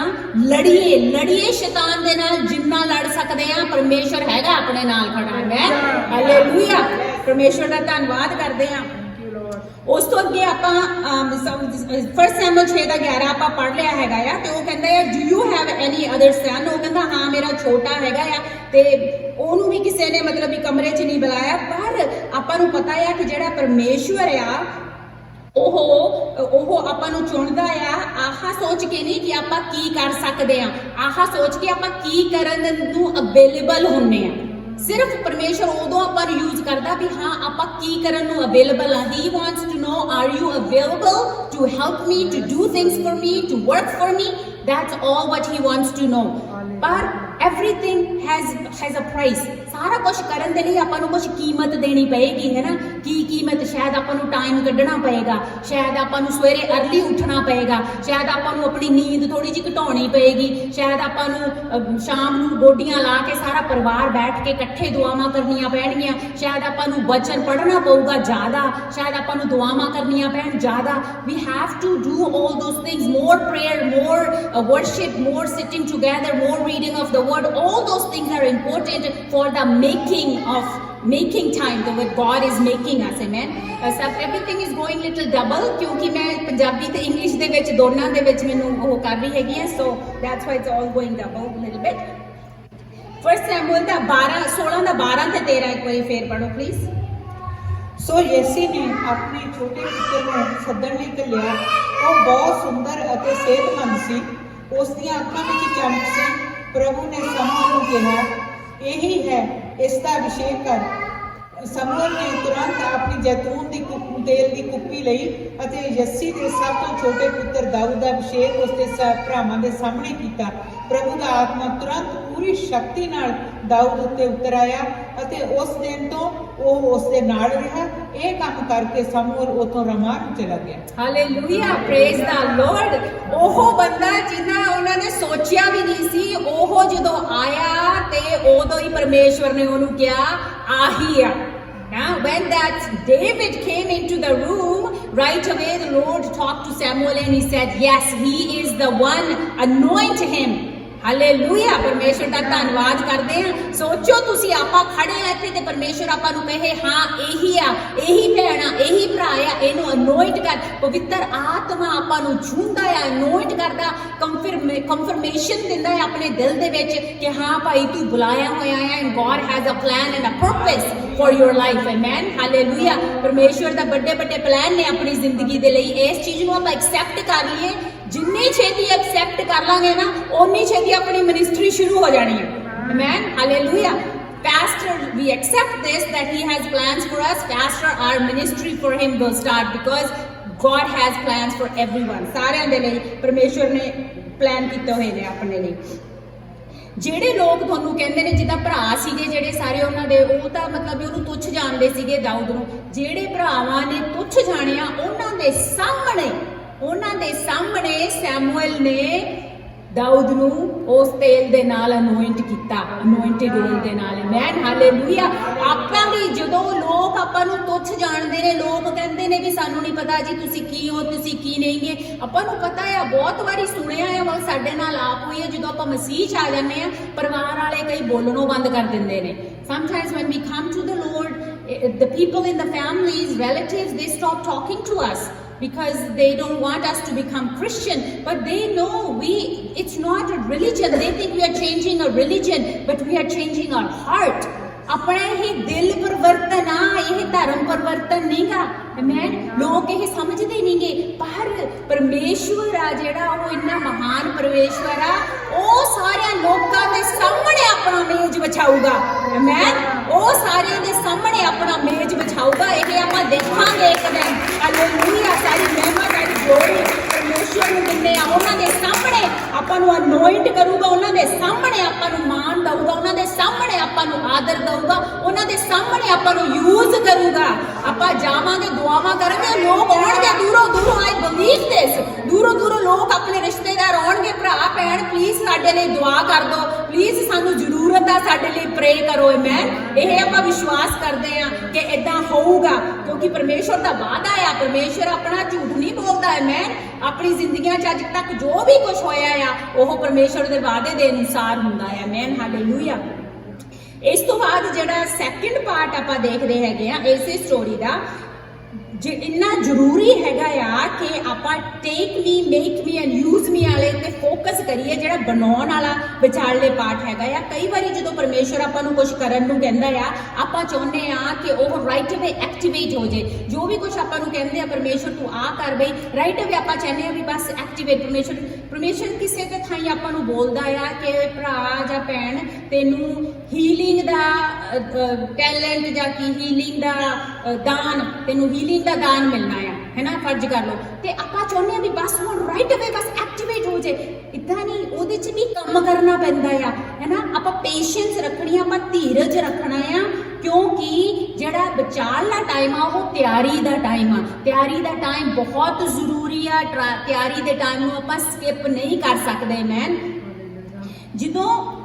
ਲੜੀਏ ਸ਼ੈਤਾਨ ਦੇ ਨਾਲ ਜਿੰਨਾ ਲੜ ਸਕਦੇ ਆ। ਪਰਮੇਸ਼ਵਰ ਹੈਗਾ ਆਪਣੇ ਨਾਲ ਖੜਾ ਹੈ। ਹਾਲੇਲੂਇਆ, ਪਰਮੇਸ਼ਵਰ ਦਾ ਧੰਨਵਾਦ ਕਰਦੇ ਆ। ਉਸ ਤੋਂ ਅੱਗੇ ਆਪਾਂ 1 ਸੈਮੂਅਲ 6:11 ਆਪਾਂ ਪੜ੍ਹ ਲਿਆ ਹੈਗਾ ਆ, ਤੇ ਉਹ ਕਹਿੰਦਾ ਹੈ do you have any other son. ਉਹ ਕਹਿੰਦਾ ਹਾਂ ਮੇਰਾ ਛੋਟਾ ਹੈਗਾ ਆ, ਤੇ ਉਹਨੂੰ ਵੀ ਕਿਸੇ ਨੇ ਮਤਲਬ ਵੀ ਕਮਰੇ 'ਚ ਨਹੀਂ ਬੁਲਾਇਆ। ਪਰ ਆਪਾਂ ਨੂੰ ਪਤਾ ਆ ਕਿ ਜਿਹੜਾ ਪਰਮੇਸ਼ਵਰ ਆ ਉਹ ਆਪਾਂ ਨੂੰ ਚੁਣਦਾ ਆ ਆਹ ਸੋਚ ਕੇ ਨਹੀਂ ਕਿ ਆਪਾਂ ਕੀ ਕਰ ਸਕਦੇ ਆ, ਆਹ ਸੋਚ ਕੇ ਆਪਾਂ ਕੀ ਕਰਨ ਨੂੰ ਅਵੇਲੇਬਲ ਹੁੰਨੇ ਆ। ਸਿਰਫ ਪਰਮੇਸ਼ਵਰ ਉਦੋਂ ਆਪਾਂ ਨੂੰ ਯੂਜ਼ ਕਰਦਾ ਵੀ ਹਾਂ ਆਪਾਂ ਕੀ ਕਰਨ ਨੂੰ ਅਵੇਲੇਬਲ ਆ। He wants to know, are you available to help me, to do things for me, to work for me? That's all what he wants to know. ਪਰ everything has a price. ਸਾਰਾ ਕੁਝ ਕਰਨ ਦੇ ਲਈ ਆਪਾਂ ਨੂੰ ਕੁਝ ਕੀਮਤ ਦੇਣੀ ਪਏਗੀ, ਹੈ ਨਾ। ਕੀ ਕੀਮਤ? ਸ਼ਾਇਦ ਆਪਾਂ ਨੂੰ ਟਾਈਮ ਕੱਢਣਾ ਪਏਗਾ, ਸ਼ਾਇਦ ਆਪਾਂ ਨੂੰ ਸਵੇਰੇ ਅਰਲੀ ਉੱਠਣਾ ਪਏਗਾ, ਸ਼ਾਇਦ ਆਪਾਂ ਨੂੰ ਆਪਣੀ ਨੀਂਦ ਥੋੜੀ ਜਿਹੀ ਘਟਾਉਣੀ ਪਏਗੀ, ਸ਼ਾਇਦ ਆਪਾਂ ਨੂੰ ਸ਼ਾਮ ਨੂੰ ਗੋਡੀਆਂ ਲਾ ਕੇ ਸਾਰਾ ਪਰਿਵਾਰ ਬੈਠ ਕੇ ਇਕੱਠੇ ਦੁਆਵਾਂ ਕਰਨੀਆਂ ਪੈਣਗੀਆਂ, ਸ਼ਾਇਦ ਆਪਾਂ ਨੂੰ ਵਚਨ ਪੜ੍ਹਨਾ ਪਊਗਾ ਜ਼ਿਆਦਾ, ਸ਼ਾਇਦ ਆਪਾਂ ਨੂੰ ਦੁਆਵਾਂ ਕਰਨੀਆਂ ਪੈਣ ਜ਼ਿਆਦਾ। We have to do all those things, more prayer, more worship, more sitting together, more reading of the word. All those things are important for the making time that God is making us. Amen. So everything is going little double ਕਿਉਂਕਿ ਮੈਂ ਪੰਜਾਬੀ ਤੇ English ਦੇ ਵਿੱਚ ਦੋਨਾਂ ਦੇ ਵਿੱਚ ਮੈਨੂੰ ਉਹ ਕਰ ਰਹੀ ਹੈਗੀ ਆ, so that's why it's all going double little bit. 1 Samuel ਦਾ 16 ਦਾ 12 ਤੇ 13 ਇੱਕ ਵਾਰੀ ਫੇਰ ਪੜੋ ਪਲੀਜ਼। ਸੋ ਯੈਸੀ ਨੇ ਆਪਣੇ ਛੋਟੇ ਪੁੱਤਰ ਨੂੰ ਸੱਦਣ ਲਈ ਘੱਲਿਆ। ਉਹ ਬਹੁਤ ਸੁੰਦਰ ਅਤੇ ਸਿਹਤਮੰਦ ਸੀ, ਉਸ ਦੀਆਂ ਅੱਖਾਂ ਵਿੱਚ ਚਮਕ ਸੀ। ਪ੍ਰਭੂ ਨੇ ਸਮੂਏਲ ਨੂੰ ਕਿਹਾ, ਇਹੀ ਹੈ, ਇਸ ਦਾ ਅਭਿਸ਼ੇਕ ਕਰ। ਸਮੂਏਲ ਨੇ ਤੁਰੰਤ ਆਪਣੀ ਜੈਤੂਨ ਦੀ ਤੇਲ ਦੀ ਕੁੱਪੀ ਲਈ ਅਤੇ ਯੱਸੀ ਦੇ ਸਭ ਤੋਂ ਛੋਟੇ ਪੁੱਤਰ ਦਾਊਦ ਦਾ ਅਭਿਸ਼ੇਕ ਉਸਦੇ ਭਰਾਵਾਂ ਦੇ ਸਾਹਮਣੇ ਕੀਤਾ। ਪ੍ਰਭੂ ਦਾ ਆਤਮਾ ਤੁਰੰਤ ਪੂਰੀ ਸ਼ਕਤੀ ਨਾਲ ਦਾਊਦ ਉੱਤੇ ਉਤਰ ਆਇਆ ਅਤੇ ਉਸ ਦਿਨ ਤੋਂ ਉਹ ਉਸ ਦੇ ਨਾਲ ਰਿਹਾ। ਇਹ ਕੰਮ ਕਰਕੇ ਸਮੂਏਲ ਉਥੋਂ ਰਾਮਾ ਨੂੰ ਚਲਾ ਗਿਆ। Hallelujah, praise the Lord. ਉਹ ਬੰਦਾ ਜਿਹਨਾਂ ਉਹਨਾਂ ਨੇ ਸੋਚਿਆ ਵੀ ਨਹੀਂ ਸੀ, ਉਹ ਜਦੋਂ ਆਇਆ ਤੇ ਉਦੋਂ ਹੀ ਪਰਮੇਸ਼ਵਰ ਨੇ ਉਹਨੂੰ ਕਿਹਾ ਆਹੀ ਆ। Now, when that David came into the room, right away the Lord talked to Samuel and he said, yes, he is the one, anoint him. Hallelujah, ਪਰਮੇਸ਼ਵਰ ਦਾ ਧੰਨਵਾਦ ਕਰਦੇ ਆ। ਸੋਚੋ ਤੁਸੀਂ ਆਪਾਂ ਖੜੇ ਆ ਇੱਥੇ ਤੇ ਪਰਮੇਸ਼ਵਰ ਆਪਾਂ ਨੂੰ ਕਹੇ ਹਾਂ ਇਹੀ ਆ, ਇਹੀ ਭੈਣ ਆ, ਇਹੀ ਭਰਾ ਆ, ਇਹਨੂੰ ਅਨੋਇੰਟ ਕਰ। ਪਵਿੱਤਰ ਆਤਮਾ ਆਪਾਂ ਨੂੰ ਛੂੰਹਦਾ ਆ, ਅਨੋਇੰਟ ਕਰਦਾ, ਕੰਫਰਮੇਸ਼ਨ ਦਿੰਦਾ ਹੈ ਆਪਣੇ ਦਿਲ ਦੇ ਵਿੱਚ ਕਿ ਹਾਂ ਭਾਈ ਤੂੰ ਬੁਲਾਇਆ ਹੋਇਆ ਹੈ and God has a plan and a purpose for your life. Amen, hallelujah. परमेश्वर ਦਾ ਵੱਡੇ ਵੱਡੇ ਪਲਾਨ ਨੇ ਆਪਣੀ ਜ਼ਿੰਦਗੀ ਦੇ ਲਈ। ਇਸ ਚੀਜ਼ ਨੂੰ ਆਪਾਂ ਐਕਸੈਪਟ ਕਰ ਲਈਏ, ਜਿੰਨੀ ਛੇਤੀ ਐਕਸੈਪਟ ਕਰ ਲਾਂਗੇ ਨਾ ਉਨੀ ਛੇਤੀ ਆਪਣੀ ਮਿਨਿਸਟਰੀ ਸ਼ੁਰੂ ਹੋ ਜਾਣੀ ਹੈ। Amen, ਹਾਲੇਲੁया। Pastor, we accept this that he has plans for us. Pastor, our ministry for him will start because God has plans for everyone. ਸਾਰਿਆਂ ਦੇ ਲਈ ਪਰਮੇਸ਼ਵਰ ਨੇ ਪਲਾਨ ਕੀਤੇ ਹੋਏ ਨੇ ਆਪਣੇ ਲਈ। ਜਿਹੜੇ ਲੋਕ ਤੁਹਾਨੂੰ ਕਹਿੰਦੇ ਨੇ ਜਿੱਦਾਂ ਭਰਾ ਸੀਗੇ ਜਿਹੜੇ ਸਾਰੇ ਉਹਨਾਂ ਦੇ, ਉਹ ਤਾਂ ਮਤਲਬ ਉਹਨੂੰ ਤੁੱਛ ਜਾਣਦੇ ਸੀਗੇ ਦਾਊਦ ਨੂੰ। ਜਿਹੜੇ ਭਰਾਵਾਂ ਨੇ ਤੁੱਛ ਜਾਣਿਆ ਉਹਨਾਂ ਦੇ ਸਾਹਮਣੇ ਸੈਮੂਅਲ ਨੇ ਦਾਊਦ ਨੂੰ ਉਸ ਤੇਲ ਦੇ ਨਾਲ ਅਨੋਇੰਟ ਕੀਤਾ, ਅਨੋਇੰਟਡ ਓਇਲ ਦੇ ਨਾਲ। ਮੈਨ ਹਾਲੇਲੂਇਆ। ਆਪਾਂ ਵੀ ਜਦੋਂ ਲੋਕ ਆਪਾਂ ਨੂੰ ਤੁੱਛ ਜਾਣਦੇ ਨੇ, ਲੋਕ ਕਹਿੰਦੇ ਨੇ ਕਿ ਸਾਨੂੰ ਨਹੀਂ ਪਤਾ ਜੀ ਤੁਸੀਂ ਕੀ ਹੋ, ਤੁਸੀਂ ਕੀ ਨਹੀਂਗੇ, ਆਪਾਂ ਨੂੰ ਪਤਾ ਆ, ਬਹੁਤ ਵਾਰੀ ਸੁਣਿਆ ਆ, ਵਾ ਸਾਡੇ ਨਾਲ ਆਪ ਹੋਈ ਹੈ। ਜਦੋਂ ਆਪਾਂ ਮਸੀਹ 'ਚ ਆ ਜਾਂਦੇ ਆ, ਪਰਿਵਾਰ ਵਾਲੇ ਕਈ ਬੋਲਣੋਂ ਬੰਦ ਕਰ ਦਿੰਦੇ ਨੇ। Sometimes when we come to the Lord, the people in the families, relatives, they stop talking to us because they don't want us to become Christian, but they know it's not a religion. They think we are changing a religion, but we are changing our heart. अपना ही दिल परिवर्तन आ, यह धर्म परिवर्तन नहीं गा। मैं लोग ये समझते नहीं गे, पर परमेश्वर आ जेड़ा वो इन्ना महान परमेश्वर आ, वो सारे लोगों के सामने अपना मेज बिछाऊगा। मैं वो सारे दे सामने अपना मेज बिछाऊगा। ये आप देखांगे एक दिन। हालेलुया। सारी महिमा सारी ग्लोरी परमेश्वर ਨੂੰ ਦਿੰਦੇ ਆ। ਉਹਨਾਂ ਦੇ ਸਾਹਮਣੇ ਆਪਾਂ ਨੂੰ ਅਨੋਇੰਟ ਕਰੂਗਾ, ਉਹਨਾਂ ਦੇ ਸਾਹਮਣੇ ਆਪਾਂ ਨੂੰ ਮਾਣ ਦਊਗਾ, ਉਹਨਾਂ ਦੇ ਸਾਹਮਣੇ ਆਪਾਂ ਨੂੰ ਆਦਰ ਦਊਗਾ, ਉਹਨਾਂ ਦੇ ਸਾਹਮਣੇ ਆਪਾਂ ਨੂੰ ਯੂਜ਼ ਕਰੂਗਾ। ਆਪਾਂ ਜਾਵਾਂਗੇ, ਦੁਆਵਾਂ ਕਰਾਂਗੇ, ਲੋਕ ਆਉਣਗੇ ਦੂਰੋਂ ਦੂਰੋਂ। ਆਈ ਬਲੀਵ ਦਿਸ। ਦੂਰੋਂ ਦੂਰੋਂ ਲੋਕ ਆਪਣੇ ਰਿਸ਼ਤੇਦਾਰ ਆਉਣਗੇ, ਭਰਾ ਭੈਣ ਪਲੀਜ਼ ਸਾਡੇ ਲਈ ਦੁਆ ਕਰ ਦਿਓ, ਪਲੀਜ਼ ਸਾਨੂੰ ਜ਼ਰੂਰਤ ਆ, ਸਾਡੇ ਲਈ ਪ੍ਰੇ ਕਰੋ। ਆਮੇਨ। ਇਹ ਆਪਾਂ ਵਿਸ਼ਵਾਸ ਕਰਦੇ ਆ ਕਿ ਇਦਾਂ ਹੋਊਗਾ, ਕਿਉਂਕਿ ਪਰਮੇਸ਼ਵਰ ਦਾ ਵਾਅਦਾ ਆ। ਪਰਮੇਸ਼ਵਰ ਆਪਣਾ ਝੂਠ ਨਹੀਂ ਬੋਲਦਾ। ਆਮੇਨ। ਆਪਣੀ ਜ਼ਿੰਦਗੀਆਂ 'ਚ ਅੱਜ ਤੱਕ ਜੋ ਵੀ ਕੁਝ ਹੋਇਆ ਆ, ਉਹ ਪਰਮੇਸ਼ਵਰ ਦੇ ਵਾਅਦੇ ਦੇ ਅਨੁਸਾਰ ਹੁੰਦਾ ਹੈ। ਆਮੇਨ। ਹਾਲੇਲੂਇਆ। ਇਸ ਤੋਂ ਬਾਅਦ ਜਿਹੜਾ ਸੈਕਿੰਡ ਪਾਰਟ ਆਪਾਂ ਦੇਖਦੇ ਹੈਗੇ ਆ ਇਸੇ ਸਟੋਰੀ ਦਾ, ਜੇ ਇੰਨਾ ਜ਼ਰੂਰੀ ਹੈਗਾ ਆ ਕਿ ਆਪਾਂ ਟੇਕ ਮੀ, make me and use me ਵਾਲੇ ਤੇ ਫੋਕਸ ਕਰੀਏ। ਜਿਹੜਾ ਬਣਾਉਣ ਵਾਲਾ ਵਿਚਾਰਲੇ ਪਾਰਟ ਹੈਗਾ ਆ, ਕਈ ਵਾਰੀ ਜਦੋਂ ਪਰਮੇਸ਼ਵਰ ਆਪਾਂ ਨੂੰ ਕੁਝ ਕਰਨ ਨੂੰ ਕਹਿੰਦਾ ਆ, ਆਪਾਂ ਚਾਹੁੰਦੇ ਆ ਕਿ ਉਹ ਰਾਈਟ ਅਵੇ ਐਕਟੀਵੇਟ ਹੋ ਜੇ। ਜੋ ਵੀ ਕੁਝ ਆਪਾਂ ਨੂੰ ਕਹਿੰਦੇ ਆ ਪਰਮੇਸ਼ਵਰ ਤੂੰ ਆ ਕਰ ਬਈ, ਰਾਈਟ ਅਵੇ ਆਪਾਂ ਚਾਹੁੰਦੇ ਆ ਵੀ ਬਸ ਐਕਟੀਵੇਟ। ਪਰਮੇਸ਼ਵਰ ਕਿਸੇ ਤੇ ਥਾਈ ਆਪਾਂ ਨੂੰ ਬੋਲਦਾ ਆ ਕਿ ਭਰਾ ਜਾਂ ਭੈਣ ਤੈਨੂੰ ਹੀਲਿੰਗ ਦਾ ਟੈਲੈਂਟ ਜਾਂ ਕੀ ਹੀਲਿੰਗ ਦਾ ਦਾਨ, ਤੈਨੂੰ ਹੀਲਿੰਗ ਦਾ ਦਾਨ ਮਿਲਣਾ ਆ, ਹੈ ਨਾ, ਫਰਜ਼ ਕਰ ਲਓ। ਤੇ ਆਪਾਂ ਚਾਹੁੰਦੇ ਆ ਵੀ ਬਸ ਹੁਣ ਰਾਈਟ ਅਵੇ ਬਸ ਐਕਟੀਵੇਟ ਹੋ ਜੇ। ਇਦਾਂ ਨਹੀਂ, ਉਹਦੇ 'ਚ ਵੀ ਕੰਮ ਕਰਨਾ ਪੈਂਦਾ ਆ, ਹੈ ਨਾ। ਆਪਾਂ ਪੇਸ਼ੈਂਸ ਰੱਖਣੀ ਆ, ਆਪਾਂ ਧੀਰਜ ਰੱਖਣਾ ਆ, ਕਿਉਂਕਿ ਜਿਹੜਾ ਵਿਚਾਰਲਾ ਟਾਈਮ ਆ ਉਹ ਤਿਆਰੀ ਦਾ ਟਾਈਮ ਆ। ਤਿਆਰੀ ਦਾ ਟਾਈਮ ਬਹੁਤ ਜ਼ਰੂਰੀ ਆ। ਤਿਆਰੀ ਦੇ ਟਾਈਮ ਨੂੰ ਆਪਾਂ ਸਕਿਪ ਨਹੀਂ ਕਰ ਸਕਦੇ। ਮੈਂ ਜਦੋਂ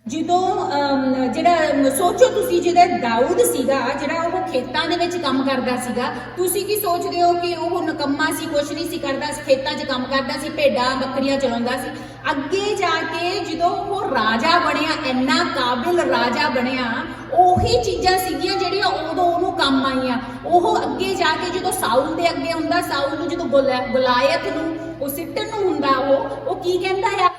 ਜਿਹੜਾ ਸੋਚੋ ਤੁਸੀਂ, ਜਿਹੜਾ ਦਾਊਦ ਸੀਗਾ, ਜਿਹੜਾ ਉਹ ਖੇਤਾਂ ਦੇ ਵਿੱਚ ਕੰਮ ਕਰਦਾ ਸੀਗਾ, ਤੁਸੀਂ ਕੀ ਸੋਚਦੇ ਹੋ ਕਿ ਉਹ ਨਕੰਮਾ ਸੀ, ਕੁਛ ਨਹੀਂ ਸੀ ਕਰਦਾ, ਖੇਤਾਂ 'ਚ ਕੰਮ ਕਰਦਾ ਸੀ, ਭੇਡਾਂ ਬੱਕਰੀਆਂ ਚਲਾਉਂਦਾ ਸੀ। ਅੱਗੇ ਜਾ ਕੇ ਜਦੋਂ ਉਹ ਰਾਜਾ ਬਣਿਆ, ਇੰਨਾ ਕਾਬਿਲ ਰਾਜਾ ਬਣਿਆ, ਉਹੀ ਚੀਜ਼ਾਂ ਸੀਗੀਆਂ ਜਿਹੜੀਆਂ ਉਦੋਂ ਉਹਨੂੰ ਕੰਮ ਆਈਆਂ। ਉਹ ਅੱਗੇ ਜਾ ਕੇ ਜਦੋਂ ਸਾਊਲ ਦੇ ਅੱਗੇ ਹੁੰਦਾ, ਸਾਊਲ ਨੂੰ ਜਦੋਂ ਗੋਲਾਇਤ ਨੂੰ ਉਹ ਸਿੱਟਣ ਨੂੰ ਹੁੰਦਾ, ਉਹ ਕੀ ਕਹਿੰਦਾ ਆ?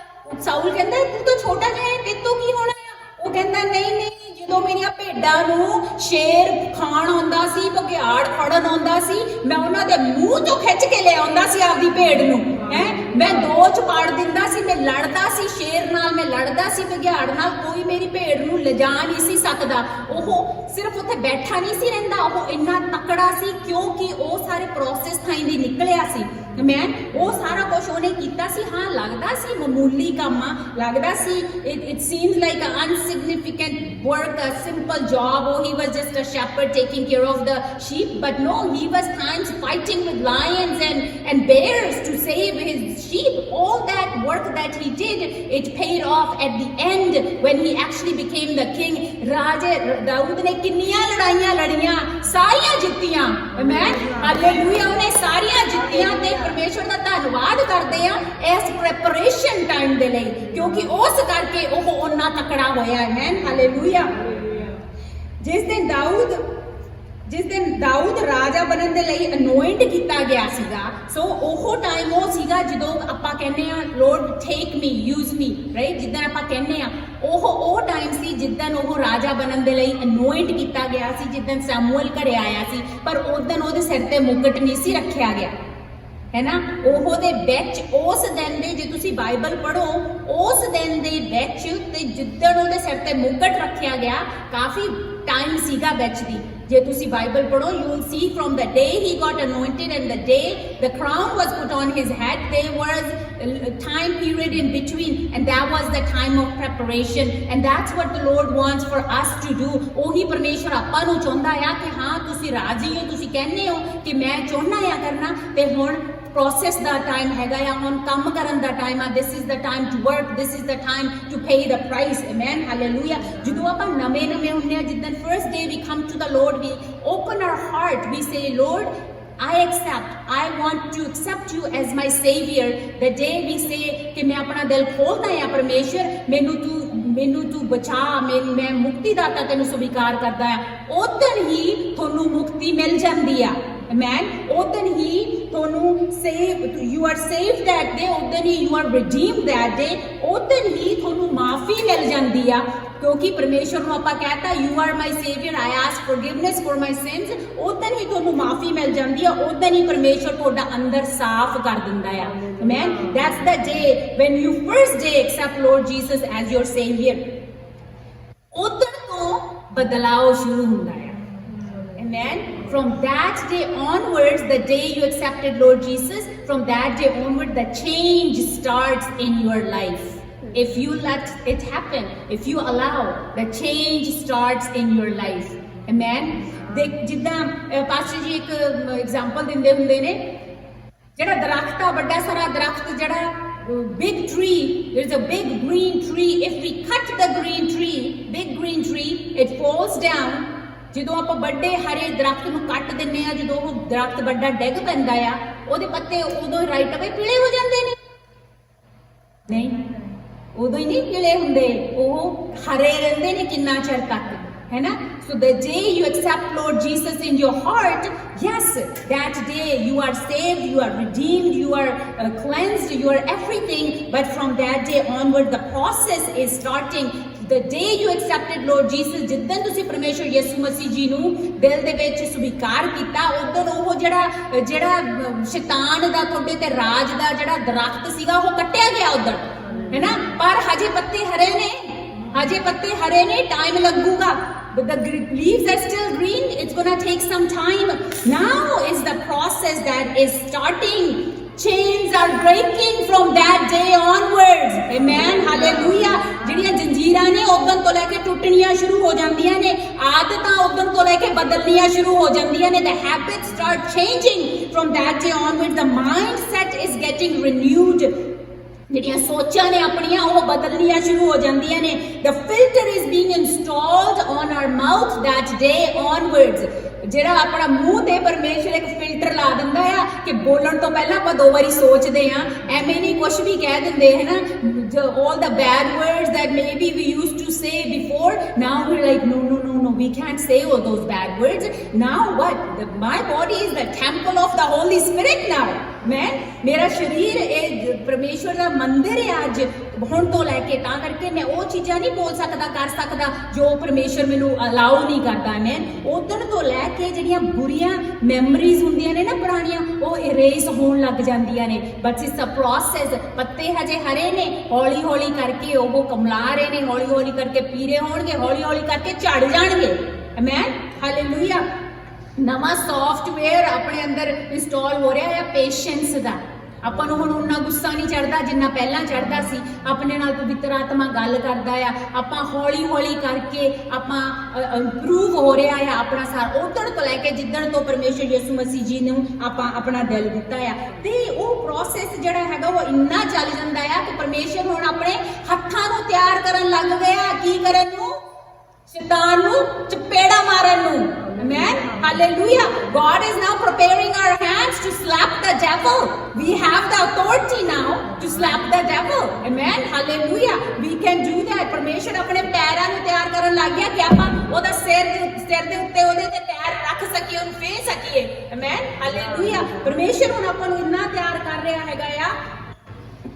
ਸਾਊਲ ਕਹਿੰਦਾ ਤੂੰ ਤਾਂ ਛੋਟਾ ਜਿਹਾ ਹੈ, ਤੇਤੋਂ ਕੀ ਹੋਣਾ ਆ? ਉਹ ਕਹਿੰਦਾ ਨਹੀਂ, ਜਦੋਂ ਮੇਰੀਆਂ ਭੇਡਾਂ ਨੂੰ ਸ਼ੇਰ ਖਾਣ ਆਉਂਦਾ ਸੀ, ਬਘਿਆੜ ਫੜਨ ਆਉਂਦਾ ਸੀ, ਮੈਂ ਉਹਨਾਂ ਦੇ ਮੂੰਹ ਚੋਂ ਖਿੱਚ ਕੇ ਲੈ ਆਉਂਦਾ ਸੀ ਆਪਦੀ ਭੇਡ ਨੂੰ, ਹੈ। ਮੈਂ ਦੋ ਚ ਪਾੜ ਦਿੰਦਾ ਸੀ, ਮੈਂ ਲੜਦਾ ਸੀ ਸ਼ੇਰ ਨਾਲ, ਮੈਂ ਲੜਦਾ ਸੀ ਬਘਿਆੜ ਨਾਲ, ਕੋਈ ਮੇਰੀ ਭੇਡ ਨੂੰ ਲਿਜਾ ਨਹੀਂ ਸੀ ਸਕਦਾ। ਉਹ ਸਿਰਫ ਉੱਥੇ ਬੈਠਾ ਨਹੀਂ ਸੀ ਰਹਿੰਦਾ, ਉਹ ਇੰਨਾ ਤਕੜਾ ਸੀ ਕਿਉਂਕਿ ਉਹ ਸਾਰੇ ਪ੍ਰੋਸੈਸ ਥਾਈ ਦੀ ਨਿਕਲਿਆ ਸੀ। ਮੈਂ ਉਹ ਸਾਰਾ ਕੁਝ ਉਹਨੇ ਕੀਤਾ ਸੀ। ਹਾਂ, ਲੱਗਦਾ ਸੀ ਮਾਮੂਲੀ ਕੰਮ ਆ, ਲੱਗਦਾ ਸੀ it seems like a insignificant work, a simple job, or he was just a shepherd taking care of the sheep, but no, he was times fighting with lions and bears to save his sheep. All that work that he did, it paid off at the end when he actually became the king. ਰਾਜੇ ਦਾਊਦ ਨੇ ਕਿੰਨੀਆਂ ਲੜਾਈਆਂ ਲੜੀਆਂ, ਸਾਰੀਆਂ ਜਿੱਤੀਆਂ। ਮੈਂ hallelujah, ਉਹਨੇ ਸਾਰੀਆਂ ਜਿੱਤੀਆਂ। ਤੇ ਪਰਮੇਸ਼ਵਰ ਦਾ ਧੰਨਵਾਦ ਕਰਦੇ ਆ ਇਸ ਪ੍ਰੈਪਰੇਸ਼ਨ ਟਾਈਮ ਦੇ ਲਈ, ਕਿਉਂਕਿ ਉਸ ਕਰਕੇ ਉਹ ਉਹਨਾਂ ਤਕੜਾ ਹੋਇਆ ਹੈ। ਮੈਂ ਹਾਲੇਲੂਇਆ। ਜਿਸ ਦਿਨ ਦਾਊਦ ਰਾਜਾ ਬਣਨ ਦੇ ਲਈ ਅਨੋਇੰਟ ਕੀਤਾ ਗਿਆ ਸੀਗਾ, ਸੋ ਉਹ ਟਾਈਮ ਉਹ ਸੀਗਾ ਜਦੋਂ ਆਪਾਂ ਕਹਿੰਦੇ ਆ ਲੋਰਡ ਟੇਕ ਮੀ, ਯੂਜ਼ ਮੀ, ਰਾਈਟ। ਜਿੱਦਾਂ ਆਪਾਂ ਕਹਿੰਦੇ ਆ ਉਹ ਟਾਈਮ ਸੀ ਜਿੱਦਣ ਉਹ ਰਾਜਾ ਬਣਨ ਦੇ ਲਈ ਅਨੋਇੰਟ ਕੀਤਾ ਗਿਆ ਸੀ, ਜਿੱਦਣ ਸੈਮੂਅਲ ਘਰੇ ਆਇਆ ਸੀ, ਪਰ ਉਦਣ ਉਹਦੇ ਸਿਰ ਤੇ ਮੁਕਟ ਨਹੀਂ ਸੀ ਰੱਖਿਆ ਗਿਆ, ਹੈ ਨਾ। ਉਹਦੇ ਵਿੱਚ ਉਸ ਦਿਨ ਦੇ, ਜੇ ਤੁਸੀਂ ਬਾਈਬਲ ਪੜ੍ਹੋ, ਉਸ ਦਿਨ ਦੇ ਵਿੱਚ ਤੇ ਜਿੱਦਣ ਉਹਦੇ ਸਿਰ ਤੇ ਮੁਕਟ ਰੱਖਿਆ ਗਿਆ, ਕਾਫੀ ਟਾਈਮ ਸੀਗਾ ਵਿੱਚ ਦੀ। ਜੇ ਤੁਸੀਂ ਬਾਈਬਲ ਪੜੋ you will see from the day he got anointed and the day the crown was put on his head, there was a time period in between, and that was the time of preparation, and that's what the Lord wants for us to do. ਉਹੀ ਪਰਮੇਸ਼ਵਰ ਆਪਾਂ ਨੂੰ ਚਾਹੁੰਦਾ ਆ ਕਿ ਹਾਂ ਤੁਸੀਂ ਰਾਜੀ ਹੋ, ਤੁਸੀਂ ਕਹਿੰਦੇ ਹੋ ਕਿ ਮੈਂ ਚਾਹੁੰਦਾ ਆ ਕਰਨਾ, ਤੇ ਹੁਣ process ਦਾ time ਹੈਗਾ ਆ, ਹੁਣ ਕੰਮ ਕਰਨ ਦਾ time ਆ, this is the time to work, this is the time to pay the price. Amen, hallelujah. ਜਦੋਂ ਆਪਾਂ ਨਵੇਂ ਹੁੰਦੇ ਆ, ਜਿੱਦਣ first day we come to the Lord, we open our heart, we say Lord I want to accept you as my savior. The day we say ਕਿ ਮੈਂ ਆਪਣਾ ਦਿਲ ਖੋਲਦਾ ਆ ਪਰਮੇਸ਼ਰ, ਮੈਨੂੰ ਤੂੰ ਬਚਾ, ਮੈਂ ਮੁਕਤੀ ਦਾਤਾ ਤੈਨੂੰ ਸਵੀਕਾਰ ਕਰਦਾ ਆ, ਉਦੋਂ ਹੀ ਤੁਹਾਨੂੰ ਮੁਕਤੀ ਮਿਲ ਜਾਂਦੀ ਆ। Amen. ਉਦੋਂ ਹੀ ਤੁਹਾਨੂੰ you are saved that day, ਉਦੋਂ ਹੀ you are redeemed that day, ਉਦੋਂ ਹੀ ਤੁਹਾਨੂੰ ਮਾਫੀ ਮਿਲ ਜਾਂਦੀ ਆ, ਕਿਉਂਕਿ ਪਰਮੇਸ਼ਰ ਨੂੰ ਆਪਾਂ ਕਹਤਾ you are my savior, I ask forgiveness for my sins, ਉਦੋਂ ਹੀ ਤੁਹਾਨੂੰ ਮਾਫੀ ਮਿਲ ਜਾਂਦੀ ਆ, ਉਦੋਂ ਹੀ ਪਰਮੇਸ਼ਰ ਤੁਹਾਡਾ ਅੰਦਰ ਸਾਫ਼ ਕਰ ਦਿੰਦਾ ਆ। Amen. That's the day when you first day accept Lord Jesus as your savior. ਉਦੋਂ ਤੋਂ ਬਦਲਾਅ ਸ਼ੁਰੂ ਹੁੰਦਾ ਆ। Amen. From that day onwards, the day you accepted Lord Jesus, from that day onward, the change starts in your life. If you let it happen, if you allow, the change starts in your life. Amen. ਜਿੱਦਾਂ pastor ਜੀ ਇੱਕ example ਦਿੰਦੇ ਹੁੰਦੇ ਨੇ, ਜਿਹੜਾ ਦਰਖਤ ਆ, ਵੱਡਾ ਸਾਰਾ ਦਰਖਤ, ਜਿਹੜਾ big tree, there's a big green tree. If we cut the green tree, big green tree, it falls down. ਜਦੋਂ ਆਪਾਂ ਵੱਡੇ ਹਰੇ ਦਰਖਤ ਨੂੰ ਕੱਟ ਦਿੰਨੇ ਆ, ਜਦੋਂ ਉਹ ਦਰਖਤ ਵੱਡਾ ਡਿੱਗ ਪੈਂਦਾ ਆ, ਉਹਦੇ ਪੱਤੇ ਉਦੋਂ ਹੀ ਰਾਈਟ ਅਵੇ ਪੀਲੇ ਹੋ ਜਾਂਦੇ ਨੇ? ਨਹੀਂ, ਉਦੋਂ ਹੀ ਨਹੀਂ ਪੀਲੇ ਹੁੰਦੇ, ਉਹ ਹਰੇ ਰਹਿੰਦੇ ਨੇ ਕਿੰਨਾ ਚਿਰ ਤੱਕ, ਹੈ ਨਾ? So the day you accept Lord Jesus in your heart, yes, that day you are saved, you are redeemed, you are cleansed, you are everything. But from that day onward, the process is starting. The day you accepted Lord Jesus, ਜਿੱਦਣ ਤੁਸੀਂ ਪਰਮੇਸ਼ਰ ਯਿਸੂ ਮਸੀਹ ਜੀ ਨੂੰ ਦਿਲ ਦੇ ਵਿੱਚ ਸਵੀਕਾਰ ਕੀਤਾ, ਉਦੋਂ ਉਹ ਜਿਹੜਾ ਸ਼ੈਤਾਨ ਦਾ ਤੁਹਾਡੇ ਤੇ ਰਾਜ ਦਾ ਜਿਹੜਾ ਦਰਖਤ ਸੀਗਾ, ਉਹ ਕੱਟਿਆ ਗਿਆ ਉਦੋਂ, ਹੈ ਨਾ? ਪਰ ਹਜੇ ਪੱਤੇ ਹਰੇ ਨੇ, ਟਾਈਮ ਲੱਗੂਗਾ. But the leaves are still green. It's gonna take some time. Now is the process that is starting. Chains are breaking from that day onwards. Amen. Hallelujah. ਜਿਹੜੀਆਂ ਜੰਜੀਰਾਂ ਨੇ ਉਦੋਂ ਤੋਂ ਲੈ ਕੇ ਟੁੱਟਣੀਆਂ ਸ਼ੁਰੂ ਹੋ ਜਾਂਦੀਆਂ ਨੇ, ਆਦਤਾਂ ਉਦੋਂ ਤੋਂ ਲੈ ਕੇ ਬਦਲਣੀਆਂ ਸ਼ੁਰੂ ਹੋ ਜਾਂਦੀਆਂ ਨੇ. The habits start changing from that day onwards. The mindset is getting renewed. ਜਿਹੜੀਆਂ ਸੋਚਾਂ ਨੇ ਆਪਣੀਆਂ, ਉਹ ਬਦਲਣੀਆਂ ਸ਼ੁਰੂ ਹੋ ਜਾਂਦੀਆਂ ਨੇ. The filter is being installed on our mouth that day onwards. ਜਿਹੜਾ ਆਪਣਾ ਮੂੰਹ ਤੇ ਪਰਮੇਸ਼ਰ ਇੱਕ ਫਿਲਟਰ ਲਾ ਦਿੰਦਾ ਆ ਕਿ ਬੋਲਣ ਤੋਂ ਪਹਿਲਾਂ ਆਪਾਂ 2 ਵਾਰੀ ਸੋਚਦੇ ਆ, ਐਵੇਂ ਨਹੀਂ ਕੁਝ ਵੀ ਕਹਿ ਦਿੰਦੇ, ਹੈ ਨਾ? All the bad words that maybe we used to say before, now we're like no, we can't say all those bad words. Now what? My body is the temple of the Holy Spirit now. ਮੇਰਾ ਸ਼ਰੀਰ ਇਹ ਪਰਮੇਸ਼ਵਰ ਦਾ ਮੰਦਿਰ ਹੈ ਅੱਜ, ਹੁਣ ਤੋਂ ਲੈ ਕੇ, ਤਾਂ ਕਰਕੇ ਮੈਂ ਉਹ ਚੀਜ਼ਾਂ ਨਹੀਂ ਬੋਲ ਸਕਦਾ, ਕਰ ਸਕਦਾ ਜੋ ਪਰਮੇਸ਼ਵਰ ਮੈਨੂੰ ਅਲਾਉ ਨਹੀਂ ਕਰਦਾ। ਮੈਂ ਉਦੋਂ ਤੋਂ ਲੈ ਕੇ ਜਿਹੜੀਆਂ ਬੁਰੀਆਂ ਮੈਮਰੀਜ਼ ਹੁੰਦੀਆਂ ਨੇ ਨਾ ਪੁਰਾਣੀਆਂ, ਉਹ ਇਰੇਜ਼ ਹੋਣ ਲੱਗ ਜਾਂਦੀਆਂ ਨੇ। But it's a process. ਪੱਤੇ ਹਜੇ ਹਰੇ ਨੇ, ਹੌਲੀ ਹੌਲੀ ਕਰਕੇ ਉਹ ਕਮਲਾ ਰਹੇ ਨੇ, ਹੌਲੀ ਹੌਲੀ ਕਰਕੇ ਪੀਰੇ ਹੋਣਗੇ, ਹੌਲੀ ਹੌਲੀ ਕਰਕੇ ਝੜ ਜਾਣਗੇ। Amen, hallelujah. ਨਵਾਂ ਸੌਫਟਵੇਅਰ ਆਪਣੇ ਅੰਦਰ ਇੰਸਟਾਲ ਹੋ ਰਿਹਾ ਹੈ ਪੇਸ਼ੈਂਸ ਦਾ। ਆਪਾਂ ਨੂੰ ਹੁਣ ਉਨਾ ਗੁੱਸਾ ਨਹੀਂ ਚੜਦਾ ਜਿੰਨਾ ਪਹਿਲਾਂ ਚੜਦਾ ਸੀ। ਆਪਣੇ ਨਾਲ ਪਵਿੱਤਰ ਆਤਮਾ ਗੱਲ ਕਰਦਾ ਆ, ਆਪਾਂ ਹੌਲੀ ਹੌਲੀ ਕਰਕੇ ਆਪਾਂ ਇੰਪਰੂਵ ਹੋ ਰਿਹਾ ਆ ਆਪਣਾ ਸਾਰਾ। ਉਦੋਂ ਤੋਂ ਲੈ ਕੇ ਜਿੱਦਣ ਤੋਂ ਪਰਮੇਸ਼ਰ ਯਿਸੂ ਮਸੀਹ ਜੀ ਨੂੰ ਆਪਾਂ ਆਪਣਾ ਦਿਲ ਦਿੱਤਾ ਆ, ਤੇ ਉਹ ਪ੍ਰੋਸੈਸ ਜਿਹੜਾ ਹੈਗਾ ਉਹ ਇੰਨਾ ਚੱਲ ਜਾਂਦਾ ਆ ਕਿ ਪਰਮੇਸ਼ਰ ਹੁਣ ਆਪਣੇ ਹੱਥਾਂ ਨੂੰ ਤਿਆਰ ਕਰਨ ਲੱਗ ਗਿਆ। ਕੀ ਕਰਨ ਨੂੰ? ਸ਼ੈਤਾਨ ਨੂੰ ਚਪੇੜਾ ਮਾਰਨ ਨੂੰ। Amen. Hallelujah. God is now preparing our hands to slap the devil. We have the authority now to slap the devil. Amen. Hallelujah. We can do that. ਪਰਮੇਸ਼ਰ ਆਪਣੇ ਪੈਰਾਂ ਨੂੰ ਤਿਆਰ ਕਰਨ ਲੱਗ ਗਿਆ ਕਿ ਆਪਾਂ ਉਹਦਾ ਸਿਰ ਦੇ ਉੱਤੇ ਉਹਦੇ ਤੇ ਪੈਰ ਰੱਖ ਸਕੀਏ, ਉਹਨੂੰ ਫੇਰ ਸਕੀਏ। Amen. Hallelujah. ਪਰਮੇਸ਼ਰ ਹੁਣ ਆਪਾਂ ਨੂੰ ਇੰਨਾ ਤਿਆਰ ਕਰ ਰਿਹਾ ਹੈਗਾ ਆ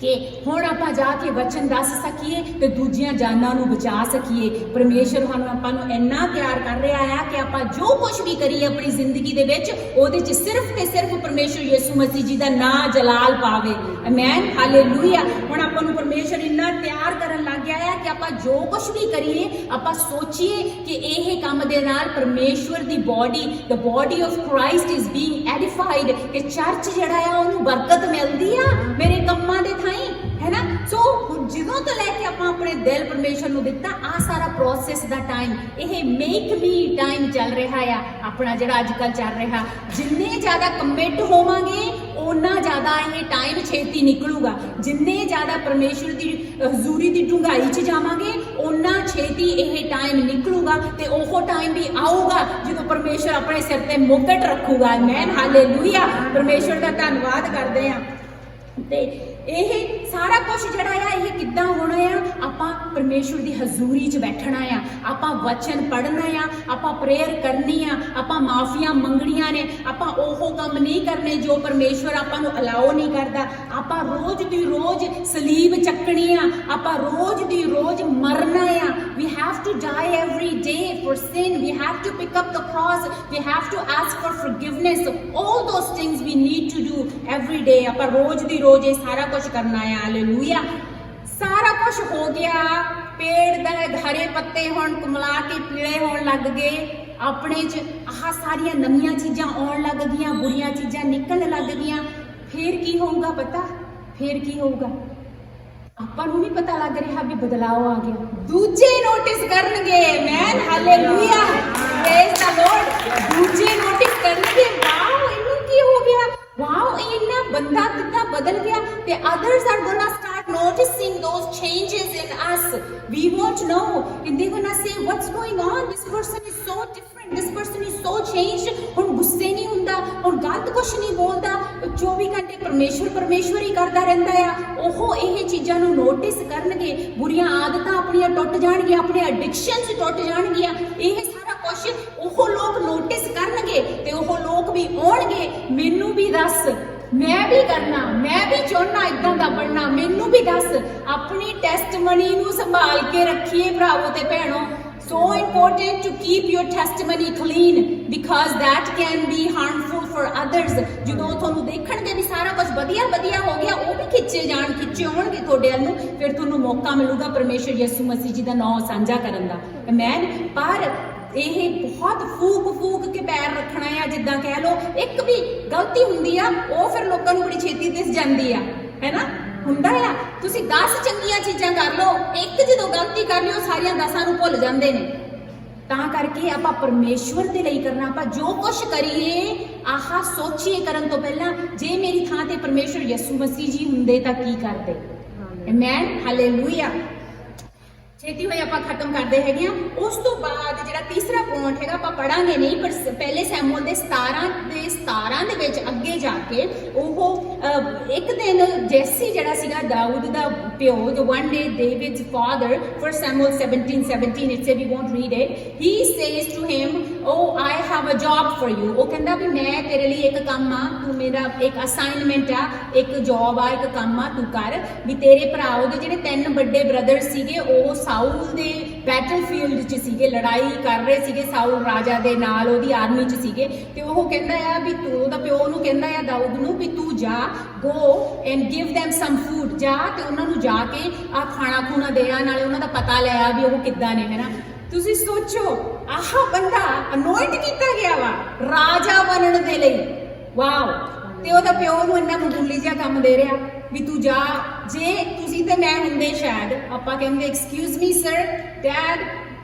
ਕਿ ਹੁਣ ਆਪਾਂ ਜਾ ਕੇ ਵਚਨ ਦੱਸ ਸਕੀਏ ਤੇ ਦੂਜੀਆਂ ਜਾਨਾਂ ਨੂੰ ਬਚਾ ਸਕੀਏ। ਪਰਮੇਸ਼ਰ ਸਾਨੂੰ ਆਪਾਂ ਨੂੰ ਇੰਨਾ ਪਿਆਰ ਕਰ ਰਿਹਾ ਆ ਕਿ ਆਪਾਂ ਜੋ ਕੁਝ ਵੀ ਕਰੀਏ ਆਪਣੀ ਜ਼ਿੰਦਗੀ ਦੇ ਵਿੱਚ ਉਹਦੇ 'ਚ ਸਿਰਫ ਤੇ ਸਿਰਫ ਪਰਮੇਸ਼ਰ ਯਿਸੂ ਮਸੀਹ ਜੀ ਦਾ ਨਾਂ ਜਲਾਲ ਪਾਵੇ। Amen, hallelujah. ਹੁਣ ਆਪਾਂ ਨੂੰ ਪਰਮੇਸ਼ਰ ਇੰਨਾ ਪਿਆਰ ਕਰਨ ਲੱਗ ਗਿਆ ਆ ਕਿ ਆਪਾਂ ਜੋ ਕੁਝ ਵੀ ਕਰੀਏ ਆਪਾਂ ਸੋਚੀਏ ਕਿ ਇਹ ਕੰਮ ਦੇ ਨਾਲ ਪਰਮੇਸ਼ਵਰ ਦੀ body, the body of Christ is being edified, ਕਿ ਚਰਚ ਜਿਹੜਾ ਆ ਉਹਨੂੰ ਬਰਕਤ ਮਿਲਦੀ ਆ ਮੇਰੇ ਕੰਮਾਂ ਦੇ ਥਾਈ, ਹੈ ਨਾ। ਸੋ ਜਦੋਂ ਤੋਂ ਲੈ ਕੇ ਆਪਾਂ ਆਪਣੇ ਦਿਲ ਪਰਮੇਸ਼ਰ ਨੂੰ ਦਿੱਤਾ, ਆ ਸਾਰਾ ਪ੍ਰੋਸੈਸ ਦਾ ਟਾਈਮ, ਇਹ ਮੇਕ ਮੀ ਟਾਈਮ ਚੱਲ ਰਿਹਾ ਆ ਆਪਣਾ ਜਿਹੜਾ ਅੱਜ ਕੱਲ ਚੱਲ ਰਿਹਾ। ਜਿੰਨੇ ਜ਼ਿਆਦਾ ਕਮਿਟ ਹੋਵਾਂਗੇ ਓਨਾ ਜ਼ਿਆਦਾ ਇਹ ਟਾਈਮ ਛੇਤੀ ਨਿਕਲੂਗਾ। ਜਿੰਨੇ ਜ਼ਿਆਦਾ ਪਰਮੇਸ਼ਰ ਦੀ ਹਜ਼ੂਰੀ ਦੀ ਡੂੰਘਾਈ 'ਚ ਜਾਵਾਂਗੇ ਓਨਾ ਛੇਤੀ ਇਹ ਟਾਈਮ ਨਿਕਲੂਗਾ ਤੇ ਉਹ ਟਾਈਮ ਵੀ ਆਊਗਾ ਜਦੋਂ ਪਰਮੇਸ਼ਰ ਆਪਣੇ ਸਿਰ ਤੇ ਮੁਕਟ ਰੱਖੂਗਾ। Amen, hallelujah. ਪਰਮੇਸ਼ਰ ਦਾ ਧੰਨਵਾਦ ਕਰਦੇ ਆ। ਤੇ ਇਹ ਸਾਰਾ ਕੁਝ ਜਿਹੜਾ ਆ ਇਹ ਕਿੱਦਾਂ ਹੋਣਾ ਆ? ਆਪਾਂ ਪਰਮੇਸ਼ਵਰ ਦੀ ਹਜ਼ੂਰੀ 'ਚ ਬੈਠਣਾ ਆ, ਆਪਾਂ ਵਚਨ ਪੜ੍ਹਨਾ ਆ, ਆਪਾਂ ਪ੍ਰੇਅਰ ਕਰਨੀ ਆ, ਆਪਾਂ ਮਾਫੀਆਂ ਮੰਗਣੀਆਂ ਨੇ, ਆਪਾਂ ਉਹ ਕੰਮ ਨਹੀਂ ਕਰਨੇ ਜੋ ਪਰਮੇਸ਼ਵਰ ਆਪਾਂ ਨੂੰ ਅਲਾਓ ਨਹੀਂ ਕਰਦਾ। ਆਪਾਂ ਰੋਜ਼ ਦੀ ਰੋਜ਼ ਸਲੀਬ ਚੱਕਣੀ ਆ, ਆਪਾਂ ਰੋਜ਼ ਦੀ ਰੋਜ਼ ਮਰਨਾ ਆ। We have to die every day for sin. We have to pick up the cross. We have to ask for forgiveness. All those things we need to do every day. ਆਪਾਂ ਰੋਜ਼ ਦੀ ਰੋਜ਼ ਇਹ ਸਾਰਾ ਕੁਝ ਕਰਨਾ ਹੈ। ਹਾਲੇਲੂਇਆ। ਸਾਰਾ ਕੁਝ ਹੋ ਗਿਆ, ਪੇੜ ਦੇ ਹਰੇ ਪੱਤੇ ਹੁਣ ਕੁਮਲਾ ਕੇ ਪੀਲੇ ਹੋਣ ਲੱਗ ਗਏ, ਆਪਣੇ 'ਚ ਆਹ ਸਾਰੀਆਂ ਨਵੀਆਂ ਚੀਜ਼ਾਂ ਆਉਣ ਲੱਗ ਗਈਆਂ, ਬੁਰੀਆਂ ਚੀਜ਼ਾਂ ਨਿਕਲਣ ਲੱਗ ਗਈਆਂ। ਫਿਰ ਕੀ ਹੋਊਗਾ ਪਤਾ? ਫਿਰ ਕੀ ਹੋਊਗਾ? ਆਪਾਂ ਨੂੰ ਨਹੀਂ ਪਤਾ ਲੱਗ ਰਿਹਾ ਵੀ ਬਦਲਾਅ ਆ ਗਿਆ। ਦੂਜੇ ਨੋਟਿਸ ਕਰਨਗੇ। ਮੈਨ, ਹਾਲੇਲੂਇਆ, ਪ੍ਰੇਜ਼ ਦ ਲਾਰਡ। ਦੂਜੇ ਨੋਟਿਸ ਕਰਨਗੇ, ਵਾਓ ਇਹਨੂੰ ਕੀ ਹੋ ਗਿਆ, ਵਾਓ ਇਹ ਇੰਨਾ ਬੰਦਾ ਕਿੱਦਾਂ ਬਦਲ ਗਿਆ। ਤੇ others are gonna start noticing those changes in us. We won't know, and they're gonna say, what's going on? This person is so different. This person is so changed. ਹੁਣ ਗੁੱਸੇ ਨਹੀਂ ਹੁੰਦਾ, ਹੁਣ ਗਲਤ ਕੁਛ ਨਹੀਂ ਬੋਲਦਾ, 24 ਘੰਟੇ ਪਰਮੇਸ਼ਵਰ ਹੀ ਕਰਦਾ ਰਹਿੰਦਾ ਆ। ਉਹ ਇਹ ਚੀਜ਼ਾਂ ਨੂੰ ਨੋਟਿਸ ਕਰਨਗੇ, ਬੁਰੀਆਂ ਆਦਤਾਂ ਆਪਣੀਆਂ ਟੁੱਟ ਜਾਣਗੀਆਂ, ਆਪਣੇ ਐਡਿਕਸ਼ਨਸ ਟੁੱਟ ਜਾਣਗੀਆਂ। ਇਹ ਸਾਰਾ ਕੁਛ ਉਹ ਲੋਕ ਨੋਟਿਸ ਕਰਨਗੇ ਤੇ ਉਹ ਲੋਕ ਵੀ ਆਉਣਗੇ, ਮੈਨੂੰ ਵੀ ਦੱਸ, ਮੈਂ ਵੀ ਕਰਨਾ, ਮੈਂ ਵੀ ਚਾਹੁੰਦਾ ਇਦਾਂ ਦਾ ਬਣਨਾ, ਮੈਨੂੰ ਵੀ ਦੱਸ। ਆਪਣੀ ਟੈਸਟਮਨੀ ਨੂੰ ਸੰਭਾਲ ਕੇ ਰੱਖੀਏ ਭਰਾਵੋ ਤੇ ਭੈਣੋ। So important to keep your testimony clean because that can be harmful for others. ਜਦੋਂ ਤੁਹਾਨੂੰ ਦੇਖਣਗੇ ਵੀ ਸਾਰਾ ਕੁਝ ਵਧੀਆ ਹੋ ਗਿਆ, ਉਹ ਵੀ ਖਿੱਚੇ ਆਉਣਗੇ ਤੁਹਾਡੇ ਵੱਲ ਨੂੰ, ਫਿਰ ਤੁਹਾਨੂੰ ਮੌਕਾ ਮਿਲੂਗਾ ਪਰਮੇਸ਼ਰ ਯਿਸੂ ਮਸੀਹ ਜੀ ਦਾ ਨਾਮ ਸਾਂਝਾ ਕਰਨ ਦਾ। ਆਮੇਨ। ਪਰ ਇਹ ਬਹੁਤ ਫੂਕ ਕੇ ਪੈਰ ਰੱਖਣਾ ਆ, ਜਿੱਦਾਂ ਕਹਿ ਲਓ ਇੱਕ ਵੀ ਗਲਤੀ ਹੁੰਦੀ ਆ ਉਹ ਫਿਰ ਲੋਕਾਂ ਨੂੰ ਬੜੀ ਛੇਤੀ ਦਿਸ ਜਾਂਦੀ ਆ, ਹੈ ਨਾ, ਹੁੰਦਾ ਆ। ਤੁਸੀਂ 10 ਚੰਗੀਆਂ ਚੀਜ਼ਾਂ ਕਰ ਲਓ, ਇੱਕ ਜਦੋਂ ਗਲਤੀ ਕਰ ਲਿਓ ਸਾਰੀਆਂ 10 ਨੂੰ ਭੁੱਲ ਜਾਂਦੇ ਨੇ। ਤਾਂ ਕਰਕੇ ਆਪਾਂ ਪਰਮੇਸ਼ਵਰ ਦੇ ਲਈ ਕਰਨਾ, ਆਪਾਂ ਜੋ ਕੁਛ ਕਰੀਏ ਆਹ ਸੋਚੀਏ ਕਰਨ ਤੋਂ ਪਹਿਲਾਂ, ਜੇ ਮੇਰੀ ਥਾਂ ਤੇ ਪਰਮੇਸ਼ਵਰ ਯਿਸੂ ਮਸੀਹ ਜੀ ਹੁੰਦੇ ਤਾਂ ਕੀ ਕਰਦੇ। Amen, hallelujah. ਛੇਤੀ ਹੋਏ ਆਪਾਂ ਖਤਮ ਕਰਦੇ ਹੈਗੇ ਆ। ਉਸ ਤੋਂ ਬਾਅਦ ਜਿਹੜਾ ਤੀਸਰਾ ਪੁਆਇੰਟ ਹੈਗਾ ਆਪਾਂ ਪੜਾਂਗੇ ਨਹੀਂ, ਪਰ ਪਹਿਲੇ ਸੈਮੂਅਲ ਦੇ 17 ਦੇ ਵਿੱਚ ਅੱਗੇ ਜਾ ਕੇ ਉਹ ਇੱਕ ਦਿਨ ਜੈਸੀ ਜਿਹੜਾ ਸੀਗਾ ਦਾਊਦ ਦਾ ਪਿਓ, the one day David's father, 1 Samuel 17:17 it said, we won't read it, he says to him, oh I have a job for you. ਉਹ ਕਹਿੰਦਾ ਵੀ ਮੈਂ ਤੇਰੇ ਲਈ ਇੱਕ ਕੰਮ ਆ, ਤੂੰ ਮੇਰਾ ਇੱਕ ਅਸਾਈਨਮੈਂਟ ਆ, ਇੱਕ ਜੌਬ ਆ, ਇੱਕ ਕੰਮ ਆ, ਤੂੰ ਕਰ। ਵੀ ਤੇਰੇ ਭਰਾ ਉਹਦੇ ਜਿਹੜੇ 3 ਵੱਡੇ ਬ੍ਰਦਰ ਸੀਗੇ ਉਹ ਸਾਊਲ ਦੇ ਬੈਟਲਫੀਲਡ 'ਚ ਸੀਗੇ, ਲੜਾਈ ਕਰ ਰਹੇ ਸੀਗੇ ਸਾਊਲ ਰਾਜਾ ਦੇ ਨਾਲ, ਉਹਦੀ ਆਰਮੀ 'ਚ ਸੀਗੇ। ਤੇ ਉਹ ਕਹਿੰਦਾ ਆ ਵੀ ਤੂੰ, ਉਹਦਾ ਪਿਓ ਨੂੰ ਕਹਿੰਦਾ ਆ ਦਾਊਦ ਨੂੰ ਵੀ ਤੂੰ ਜਾ, go and give them some food, ਜਾ ਤੇ ਉਹਨਾਂ ਨੂੰ ਜਾ ਕੇ ਆ ਖਾਣਾ ਖੂਣਾ ਦੇ ਆ, ਨਾਲੇ ਉਹਨਾਂ ਦਾ ਪਤਾ ਲੈ ਆ ਵੀ ਉਹ ਕਿੱਦਾਂ ਨੇ, ਹੈ ਨਾ। ਤੁਸੀਂ ਸੋਚੋ ਆਹ ਬੰਦਾ ਅਨੋਇੰਟ ਕੀਤਾ ਗਿਆ ਵਾ ਰਾਜਾ ਬਣਨ ਦੇ ਲਈ, ਵਾਓ। ਤੇ ਉਹਦਾ ਪਿਓ ਨੂੰ ਇੰਨਾ ਮਾਮੂਲੀ ਜਿਹਾ ਕੰਮ ਦੇ ਰਿਹਾ ਵੀ ਤੂੰ ਜਾ। ਜੇ ਤੁਸੀਂ ਤੇ ਮੈਂ ਹੁੰਦੇ ਸ਼ਾਇਦ ਆਪਾਂ ਕਹਿੰਦੇ excuse me sir, dad,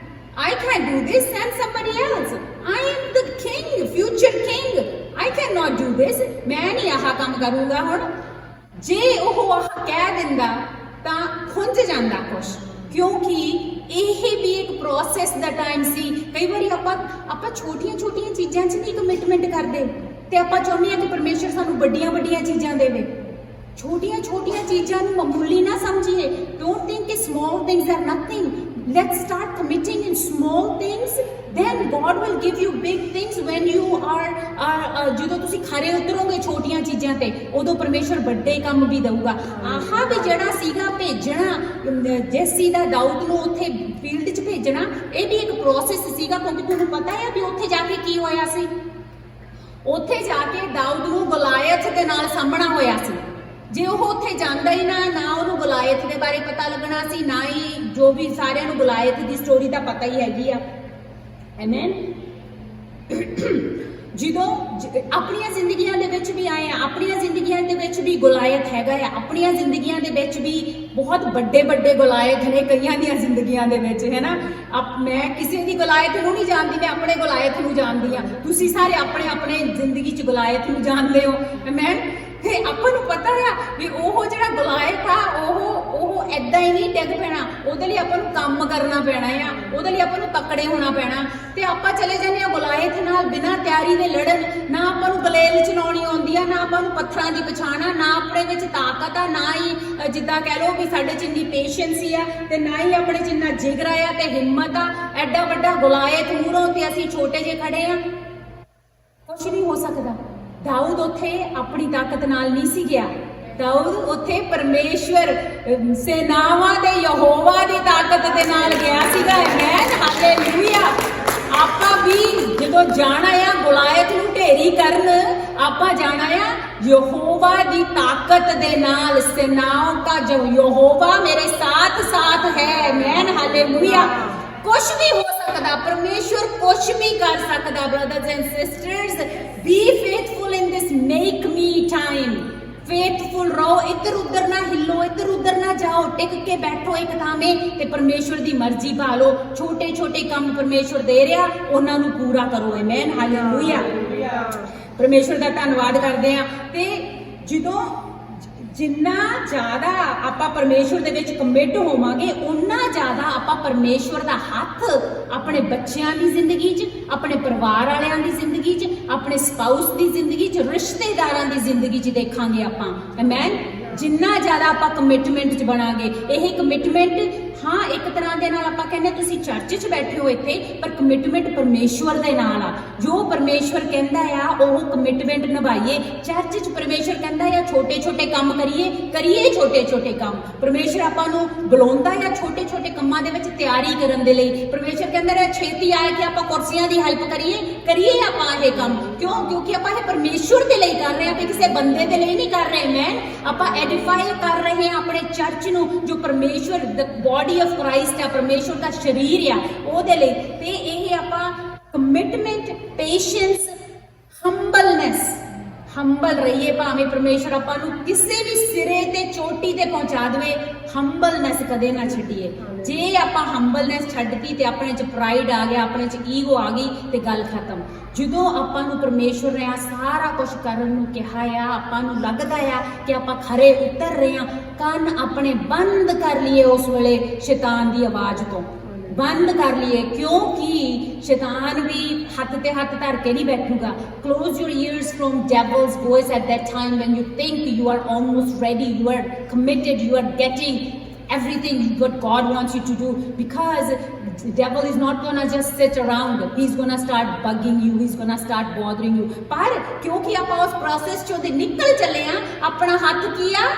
I can't do this, send somebody else. I am the king, future king. I cannot do this. ਮੈਂ ਨਹੀਂ ਆਹ ਕੰਮ ਕਰੂੰਗਾ। ਹੁਣ ਜੇ ਉਹ ਆਹ ਕਹਿ ਦਿੰਦਾ ਤਾਂ ਖੁੰਝ ਜਾਂਦਾ ਕੁਛ, ਕਿਉਂਕਿ ਇਹ ਵੀ ਇੱਕ ਪ੍ਰੋਸੈਸ ਦਾ ਟਾਈਮ ਸੀ। ਕਈ ਵਾਰੀ ਆਪਾਂ ਛੋਟੀਆਂ ਚੀਜ਼ਾਂ 'ਚ ਨਹੀਂ ਕਮਿਟਮੈਂਟ ਕਰਦੇ ਤੇ ਆਪਾਂ ਚਾਹੁੰਦੇ ਹਾਂ ਕਿ ਪਰਮੇਸ਼ਰ ਸਾਨੂੰ ਵੱਡੀਆਂ ਚੀਜ਼ਾਂ ਦੇਵੇ। ਛੋਟੀਆਂ ਛੋਟੀਆਂ ਚੀਜ਼ਾਂ ਨੂੰ ਮਾਮੂਲੀ ਨਾ ਸਮਝੀਏ। ਡੋਂਟ ਥਿੰਕ ਕਿ small things are nothing. Let's start committing in small things, then God will give you big things when you are ਜਦੋਂ ਤੁਸੀਂ ਖਰੇ ਉਤਰੋਗੇ ਛੋਟੀਆਂ ਚੀਜ਼ਾਂ ਤੇ, ਉਦੋਂ ਪਰਮੇਸ਼ਵਰ ਵੱਡੇ ਕੰਮ ਵੀ ਦਊਗਾ। ਆਹਾ ਵੀ ਜਿਹੜਾ ਸੀਗਾ ਭੇਜਣਾ ਜੈਸੀ ਦਾ ਦਾਊਦ ਨੂੰ ਉੱਥੇ ਫੀਲਡ 'ਚ ਭੇਜਣਾ, ਇਹ ਵੀ ਇੱਕ ਪ੍ਰੋਸੈਸ ਸੀਗਾ, ਕਿਉਂਕਿ ਤੁਹਾਨੂੰ ਪਤਾ ਹੈ ਵੀ ਉੱਥੇ ਜਾ ਕੇ ਕੀ ਹੋਇਆ ਸੀ। ਉੱਥੇ ਜਾ ਕੇ ਦਾਊਦ ਨੂੰ ਗੋਲਾਇਥ ਦੇ ਨਾਲ ਸਾਹਮਣਾ ਹੋਇਆ ਸੀ। ਜੇ ਉਹ ਉੱਥੇ ਜਾਂਦਾ ਹੀ ਨਾ ਉਹਨੂੰ ਗੋਲਾਇਥ ਦੇ ਬਾਰੇ ਪਤਾ ਲੱਗਣਾ ਸੀ, ਨਾ ਹੀ ਜੋ ਵੀ ਸਾਰਿਆਂ ਨੂੰ ਗੋਲਾਇਥ ਦੀ ਸਟੋਰੀ ਤਾਂ ਪਤਾ ਹੀ ਹੈਗੀ ਆ। ਆਮੇਨ। ਜਦੋਂ ਆਪਣੀਆਂ ਜ਼ਿੰਦਗੀਆਂ ਦੇ ਵਿੱਚ ਵੀ ਆਏ ਆ, ਆਪਣੀਆਂ ਜ਼ਿੰਦਗੀਆਂ ਦੇ ਵਿੱਚ ਵੀ ਗੋਲਾਇਥ ਹੈਗਾ ਆ, ਆਪਣੀਆਂ ਜ਼ਿੰਦਗੀਆਂ ਦੇ ਵਿੱਚ ਵੀ ਬਹੁਤ ਵੱਡੇ ਵੱਡੇ ਗੋਲਾਇਥ ਨੇ ਕਈਆਂ ਦੀਆਂ ਜ਼ਿੰਦਗੀਆਂ ਦੇ ਵਿੱਚ, ਹੈ ਨਾ। ਮੈਂ ਕਿਸੇ ਦੀ ਗੋਲਾਇਥ ਨੂੰ ਨਹੀਂ ਜਾਣਦੀ, ਮੈਂ ਆਪਣੇ ਗੋਲਾਇਥ ਨੂੰ ਜਾਣਦੀ ਆ। ਤੁਸੀਂ ਸਾਰੇ ਆਪਣੇ ਆਪਣੇ ਜ਼ਿੰਦਗੀ 'ਚ ਗੋਲਾਇਥ ਨੂੰ ਜਾਣਦੇ ਹੋ। ਆਮੇਨ। ਤੇ ਆਪਾਂ ਨੂੰ ਪਤਾ ਆ ਵੀ ਉਹ ਜਿਹੜਾ ਗੋਲਾਇਥ ਆ ਉਹ ਐਦਾਂ ਹੀ ਨਹੀਂ ਡਿੱਗ ਪੈਣਾ, ਉਹਦੇ ਲਈ ਆਪਾਂ ਨੂੰ ਕੰਮ ਕਰਨਾ ਪੈਣਾ ਆ, ਉਹਦੇ ਲਈ ਆਪਾਂ ਨੂੰ ਤਕੜੇ ਹੋਣਾ ਪੈਣਾ। ਤੇ ਆਪਾਂ ਚਲੇ ਜਾਂਦੇ ਆ ਗੋਲਾਇਥ ਨਾਲ ਬਿਨਾਂ ਤਿਆਰੀ ਦੇ ਲੜਨ। ਨਾ ਆਪਾਂ ਨੂੰ ਗਲੇਲ ਚਲਾਉਣੀ ਆਉਂਦੀ ਆ, ਨਾ ਆਪਾਂ ਨੂੰ ਪੱਥਰਾਂ ਦੀ ਪਛਾਣ ਆ, ਨਾ ਆਪਣੇ ਵਿੱਚ ਤਾਕਤ ਆ, ਨਾ ਹੀ ਜਿੱਦਾਂ ਕਹਿ ਲਓ ਵੀ ਸਾਡੇ 'ਚ ਇੰਨੀ ਪੇਸ਼ੈਂਸੀ ਆ, ਤੇ ਨਾ ਹੀ ਆਪਣੇ 'ਚ ਇੰਨਾ ਜਿਗਰਾ ਆ ਤੇ ਹਿੰਮਤ ਆ। ਐਡਾ ਵੱਡਾ ਗੋਲਾਇਥ ਮੂਹਰੋਂ ਤੇ ਅਸੀਂ ਛੋਟੇ ਜਿਹੇ ਖੜੇ ਆ, ਕੁਛ ਨਹੀਂ ਹੋ ਸਕਦਾ। ਦਾਊਦ ਉੱਥੇ ਆਪਣੀ ਤਾਕਤ ਨਾਲ ਨਹੀਂ ਸੀ ਗਿਆ, ਦਾਊਦ ਉੱਥੇ ਪਰਮੇਸ਼ਵਰ ਸੈਨਾਵਾਂ ਦੇ ਯਹੋਵਾ ਦੀ ਤਾਕਤ ਦੇ ਨਾਲ ਗਿਆ ਸੀਗਾ। Amen, hallelujah. ਆਪਾਂ ਵੀ ਜਦੋਂ ਜਾਣਾ ਆ ਗੋਲਾਇਥ ਨੂੰ ਢੇਰੀ ਕਰਨ, ਆਪਾਂ ਜਾਣਾ ਆ ਯਹੋਵਾ ਦੀ ਤਾਕਤ ਦੇ ਨਾਲ। ਸੈਨਾओं का जो यहोवा मेरे साथ साथ है। आमेन, हालेलुया। कुछ भी हो सकता, परमेश्वर कुछ भी कर सकता। Brothers and sisters, be faithful in this make me time. Faithful रहो, इधर उधर ना हिलो, इधर उधर ना जाओ, टिक के बैठो एक थामे ते परमेश्वर दी मर्जी पालो। छोटे छोटे काम परमेश्वर दे रहा, उन्हां नूं पूरा करो। आमेन, हालेलुया। परमेश्वर दा धन्नवाद करदे आ। ते ਜਦੋਂ ਜਿੰਨਾ ਜ਼ਿਆਦਾ ਆਪਾਂ ਪਰਮੇਸ਼ਵਰ ਦੇ ਵਿੱਚ ਕਮਿਟ ਹੋਵਾਂਗੇ, ਉਨਾ ਜ਼ਿਆਦਾ ਆਪਾਂ ਪਰਮੇਸ਼ਵਰ ਦਾ ਹੱਥ ਆਪਣੇ ਬੱਚਿਆਂ ਦੀ ਜ਼ਿੰਦਗੀ 'ਚ, ਆਪਣੇ ਪਰਿਵਾਰ ਵਾਲਿਆਂ ਦੀ ਜ਼ਿੰਦਗੀ 'ਚ, ਆਪਣੇ ਸਪਾਊਸ ਦੀ ਜ਼ਿੰਦਗੀ 'ਚ, ਰਿਸ਼ਤੇਦਾਰਾਂ ਦੀ ਜ਼ਿੰਦਗੀ 'ਚ ਦੇਖਾਂਗੇ ਆਪਾਂ। ਆਮੇਨ। ਜਿੰਨਾ ਜ਼ਿਆਦਾ ਆਪਾਂ ਕਮਿਟਮੈਂਟ 'ਚ ਬਣਾਂਗੇ, ਇਹ ਕਮਿਟਮੈਂਟ ਹਾਂ ਇੱਕ ਤਰ੍ਹਾਂ ਦੇ ਨਾਲ ਆਪਾਂ ਕਹਿੰਦੇ ਤੁਸੀਂ ਚਰਚ 'ਚ ਬੈਠੇ ਹੋ ਇੱਥੇ, ਪਰ ਕਮਿਟਮੈਂਟ ਪਰਮੇਸ਼ਵਰ ਦੇ ਨਾਲ ਆ। ਜੋ ਪਰਮੇਸ਼ਵਰ ਕਹਿੰਦਾ ਆ ਉਹ ਕਮਿਟਮੈਂਟ ਨਿਭਾਈਏ। ਚਰਚ 'ਚ ਪਰਮੇਸ਼ਵਰ ਕਹਿੰਦਾ ਆ ਛੋਟੇ ਛੋਟੇ ਕੰਮ ਕਰੀਏ ਛੋਟੇ ਛੋਟੇ ਕੰਮ। ਪਰਮੇਸ਼ਵਰ ਆਪਾਂ ਨੂੰ ਬੁਲਾਉਂਦਾ ਆ ਛੋਟੇ ਛੋਟੇ ਕੰਮਾਂ ਦੇ ਵਿੱਚ ਤਿਆਰੀ ਕਰਨ ਦੇ ਲਈ। ਪਰਮੇਸ਼ਵਰ ਕਹਿੰਦਾ ਰਿਹਾ ਛੇਤੀ ਆਏ ਕਿ ਆਪਾਂ ਕੁਰਸੀਆਂ ਦੀ ਹੈਲਪ ਕਰੀਏ ਆਪਾਂ ਇਹ ਕੰਮ। ਕਿਉਂਕਿ ਆਪਾਂ ਇਹ ਪਰਮੇਸ਼ਵਰ ਦੇ ਲਈ ਕਰ ਰਹੇ ਆ, ਕਿ ਕਿਸੇ ਬੰਦੇ ਦੇ ਲਈ ਨਹੀਂ ਕਰ ਰਹੇ। ਮੈਂ ਆਪਾਂ ਐਡੀਫਾਈ ਕਰ ਰਹੇ ਆ ਆਪਣੇ ਚਰਚ ਨੂੰ, ਜੋ ਪਰਮੇਸ਼ਵਰ ਦ ਬੋਡੀ ਆਫ ਕ੍ਰਾਈਸਟ ਆ, ਪਰਮੇਸ਼ਵਰ ਦਾ ਸਰੀਰ ਆ, ਉਹਦੇ ਲਈ। ਤੇ ਇਹ ਆਪਾਂ ਕਮਿਟਮੈਂਟ, ਪੇਸ਼ੈਂਸ, ਹੰਬਲ ਰਹੀਏ। ਭਾਵੇਂ ਪਰਮੇਸ਼ਵਰ ਆਪਾਂ ਨੂੰ ਕਿਸੇ ਵੀ ਸਿਰੇ ਤੇ ਚੋਟੀ ਤੇ ਪਹੁੰਚਾ ਦੇਵੇ, ਹੰਬਲਨੈਸ ਕਦੇ ਨਾ ਛੱਡੀਏ। ਜੇ ਆਪਾਂ ਹੰਬਲਨੈਸ ਛੱਡਤੀ ਤੇ ਆਪਣੇ 'ਚ ਪ੍ਰਾਈਡ ਆ ਗਿਆ, ਆਪਣੇ 'ਚ ਈਗੋ ਆ ਗਈ, ਤੇ ਗੱਲ ਖਤਮ। ਜਦੋਂ ਆਪਾਂ ਨੂੰ ਪਰਮੇਸ਼ਵਰ ਨੇ ਆ ਸਾਰਾ ਕੁਝ ਕਰਨ ਨੂੰ ਕਿਹਾ ਆ, ਆਪਾਂ ਨੂੰ ਲੱਗਦਾ ਆ ਕਿ ਆਪਾਂ ਖਰੇ ਉਤਰ ਰਹੇ ਆ, ਕੰਨ ਆਪਣੇ ਬੰਦ ਕਰ ਲਈਏ ਉਸ ਵੇਲੇ ਸ਼ੈਤਾਨ ਦੀ ਆਵਾਜ਼ ਤੋਂ। ਬੰਦ ਕਰ ਲਈਏ, ਕਿਉਂਕਿ ਸ਼ੈਤਾਨ ਵੀ ਹੱਥ ਤੇ ਹੱਥ ਧਰ ਕੇ ਨਹੀਂ ਬੈਠੂਗਾ। close your ears from devil's voice at that time when you think you are almost ready, you are committed, you are getting everything what God wants you to do, because the devil is not gonna just sit around, he's gonna start bugging you, he's gonna start bothering you। ਪਰ ਕਿਉਂਕਿ ਆਪਾਂ ਉਸ process ਚੋਂ ਦੇ ਨਿਕਲ ਚੱਲੇ ਆ, ਆਪਣਾ ਹੱਥ ਕੀ ਆ,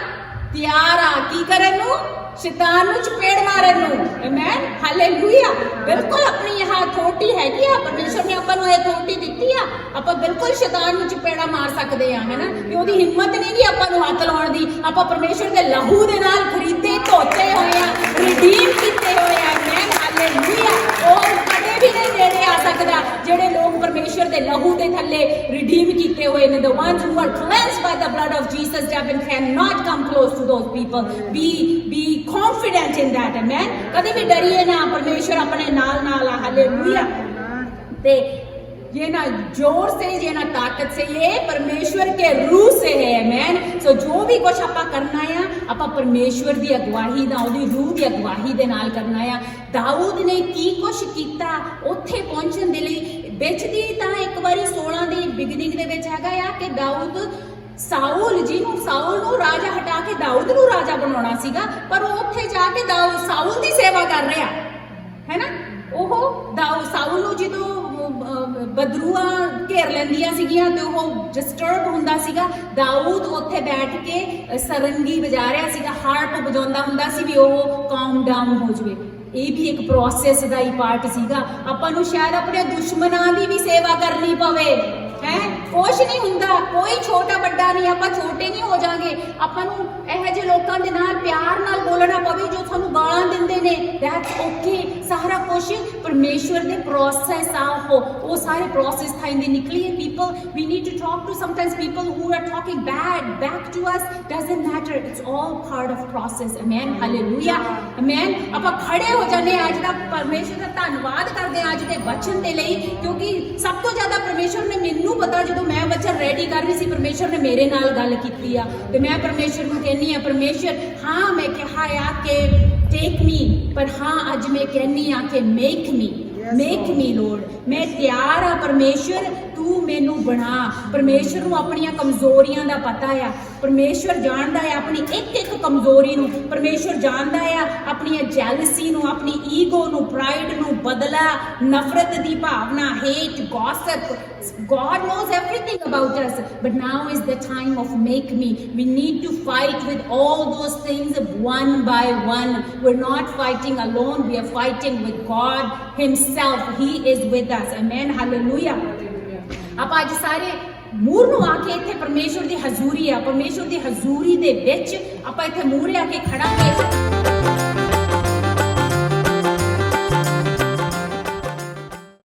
ਤਿਆਰ ਆ ਕੀ ਕਰਨ ਨੂੰ, ਸ਼ੈਤਾਨ ਨੂੰ ਚਪੇੜ ਮਾਰਨ ਨੂੰ। Amen, hallelujah. ਬਿਲਕੁਲ ਆਪਣੀ ਇਹ ਅਥਾਰਟੀ ਹੈਗੀ ਆ, ਪਰਮੇਸ਼ਰ ਨੇ ਆਪਾਂ ਨੂੰ ਇਹ ਅਥਾਰਟੀ ਦਿੱਤੀ ਆ। ਆਪਾਂ ਬਿਲਕੁਲ ਸ਼ੈਤਾਨ ਨੂੰ ਚਪੇੜਾ ਮਾਰ ਸਕਦੇ ਆ, ਹੈ ਨਾ। ਕਿ ਉਹਦੀ ਹਿੰਮਤ ਨਹੀਂ ਗੀ ਆਪਾਂ ਨੂੰ ਹੱਥ ਲਾਉਣ ਦੀ। ਆਪਾਂ ਪਰਮੇਸ਼ਰ ਦੇ ਲਹੂ ਦੇ ਨਾਲ ਖਰੀਦੇ ਧੋਤੇ ਹੋਏ ਆ, ਰਿਡੀਮ ਕੀਤੇ ਹੋਏ ਆ। Amen, hallelujah. ਉਹ ਕਦੇ ਵੀ ਨਹੀਂ ਨੇੜੇ ਆ ਸਕਦਾ ਜਿਹੜੇ ਲੋਕ ਪਰਮੇਸ਼ਰ ਦੇ ਲਹੂ ਦੇ ਥੱਲੇ ਰਿਡੀਮ ਕੀਤੇ ਹੋਏ ਨੇ। The ones who are cleansed by the blood of Jesus, devil cannot come close to those people. Be confident in that। amen। कभी भी डरिए ना, परमेश्वर अपने नाल आ। हालेलुया। ते ये ना जोर से, ये ना ताकत से, ये परमेश्वर के रूह से है। amen। सो जो भी कुछ आपा करना है, आपा परमेश्वर दी अगवाही दा, ओदी रूह दी अगवाही दे नाल करना है। दाऊद ने की कुछ कीता उत्थे पहुंचण दे लई। विच दी तां एक बारी 16 दी बिगनिंग दे विच हैगा आ कि दाऊद ਸਾਊਲ ਨੂੰ ਰਾਜਾ ਹਟਾ ਕੇ ਦਾਊਦ ਨੂੰ ਰਾਜਾ ਬਣਾਉਣਾ ਸੀਗਾ, ਪਰ ਉਹ ਉੱਥੇ ਜਾ ਕੇ ਸਾਊਲ ਦੀ ਸੇਵਾ ਕਰ ਰਿਹਾ ਹੈ ਨਾ। ਉਹ ਸਾਊਲ ਨੂੰ ਜਦੋਂ ਬਦਰੂਆਂ ਘੇਰ ਲੈਂਦੀਆਂ ਸੀਗੀਆਂ ਤੇ ਉਹ ਡਿਸਟਰਬ ਹੁੰਦਾ ਸੀਗਾ, ਦਾਊਦ ਉੱਥੇ ਬੈਠ ਕੇ ਸਰੰਗੀ ਵਜਾ ਰਿਹਾ ਸੀਗਾ, ਹਾਰਪ ਵਜਾਉਂਦਾ ਹੁੰਦਾ ਸੀ ਵੀ ਉਹ ਕਾਮ ਡਾਊਨ ਹੋ ਜਾਵੇ। ਇਹ ਵੀ ਇੱਕ ਪ੍ਰੋਸੈਸ ਦਾ ਹੀ ਪਾਰਟ ਸੀਗਾ। ਆਪਾਂ ਨੂੰ ਸ਼ਾਇਦ ਆਪਣੇ ਦੁਸ਼ਮਣਾਂ ਦੀ ਵੀ ਸੇਵਾ ਕਰਨੀ ਪਵੇ ਹੈ। ਕੁਛ ਨਹੀਂ ਹੁੰਦਾ, ਕੋਈ ਛੋਟਾ ਵੱਡਾ ਨਹੀਂ, ਆਪਾਂ ਛੋਟੇ ਨਹੀਂ ਹੋ ਜਾਾਂਗੇ। ਆਪਾਂ ਨੂੰ ਇਹੋ ਜਿਹੇ ਲੋਕਾਂ ਦੇ ਨਾਲ ਪਿਆਰ ਨਾਲ ਬੋਲਣਾ ਪਵੇ ਜੋ ਸਾਨੂੰ ਗਾਲਾਂ ਦਿੰਦੇ ਨੇ, ਦੈਟਸ ਓਕੇ। ਸਾਰਾ ਕੁਛ ਪਰਮੇਸ਼ਵਰ ਦੇ ਪ੍ਰੋਸੈਸ ਆ, ਉਹ ਸਾਰੇ ਪ੍ਰੋਸੈਸ ਥਾਂ ਦੇ ਨਿਕਲੀ ਹੈ। People we need to talk to sometimes people who are talking bad back to us, doesn't matter, it's all part of process. Amen, hallelujah, amen. ਆਪਾਂ ਖੜੇ ਹੋ ਜਾਂਦੇ ਅੱਜ ਦਾ ਪਰਮੇਸ਼ਵਰ ਦਾ ਧੰਨਵਾਦ ਕਰਦੇ ਹਾਂ ਅੱਜ ਦੇ ਵਚਨ ਦੇ ਲਈ, ਕਿਉਂਕਿ ਸਭ ਤੋਂ ਜ਼ਿਆਦਾ ਪਰਮੇਸ਼ਵਰ ਨੇ ਮੈਨੂੰ ਪਤਾ ਜਦੋਂ ਮੈਂ ਵਚਨ ਰੈਡੀ ਕਰ ਰਹੀ ਸੀ, ਪਰਮੇਸ਼ਵਰ ਨੇ ਮੇਰੇ ਨਾਲ ਗੱਲ ਕੀਤੀ ਆ ਤੇ ਮੈਂ ਪਰਮੇਸ਼ਵਰ ਨੂੰ ਕਹਿੰਨੀ ਆ, ਪਰਮੇਸ਼ਵਰ ਹਾਂ ਮੈਂ ਕਿਹਾ ਆ ਕਿ ਟੇਕ ਮੀ, ਪਰ ਹਾਂ ਅੱਜ ਮੈਂ ਕਹਿੰਨੀ ਆ ਕਿ ਮੇਕ ਮੀ ਲੋਰਡ। ਮੈਂ ਤਿਆਰ ਆ ਪਰਮੇਸ਼ਵਰ, ਤੂੰ ਮੈਨੂੰ ਬਣਾ। ਪਰਮੇਸ਼ਵਰ ਨੂੰ ਆਪਣੀਆਂ ਕਮਜ਼ੋਰੀਆਂ ਦਾ ਪਤਾ ਆ, ਪਰਮੇਸ਼ਵਰ ਜਾਣਦਾ ਹੈ ਆਪਣੀ ਇੱਕ ਕਮਜ਼ੋਰੀ ਨੂੰ, ਪਰਮੇਸ਼ਵਰ ਜਾਣਦਾ ਆ ਆਪਣੀਆਂ ਜੈਲਸੀ ਨੂੰ, ਆਪਣੀ ਈਗੋ ਨੂੰ, ਪ੍ਰਾਈਡ ਨੂੰ, ਬਦਲਾ, ਨਫ਼ਰਤ ਦੀ ਭਾਵਨਾ, hate, gossip. God knows everything about us, but now is the time of make me. We need to fight with all those things one by one. We're not fighting alone, we are fighting with God himself. He is with us. Amen, hallelujah. ਆਪਾਂ ਅੱਜ ਸਾਰੇ ਮੂਹਰ ਨੂੰ ਆ ਕੇ ਇੱਥੇ ਪਰਮੇਸ਼ਵਰ ਦੀ ਹਜ਼ੂਰੀ ਆ, ਪਰਮੇਸ਼ਵਰ ਦੀ ਹਜ਼ੂਰੀ ਦੇ ਵਿੱਚ ਆਪਾਂ ਇੱਥੇ ਮੂਹਰੇ ਆ ਕੇ ਖੜਾਂਗੇ।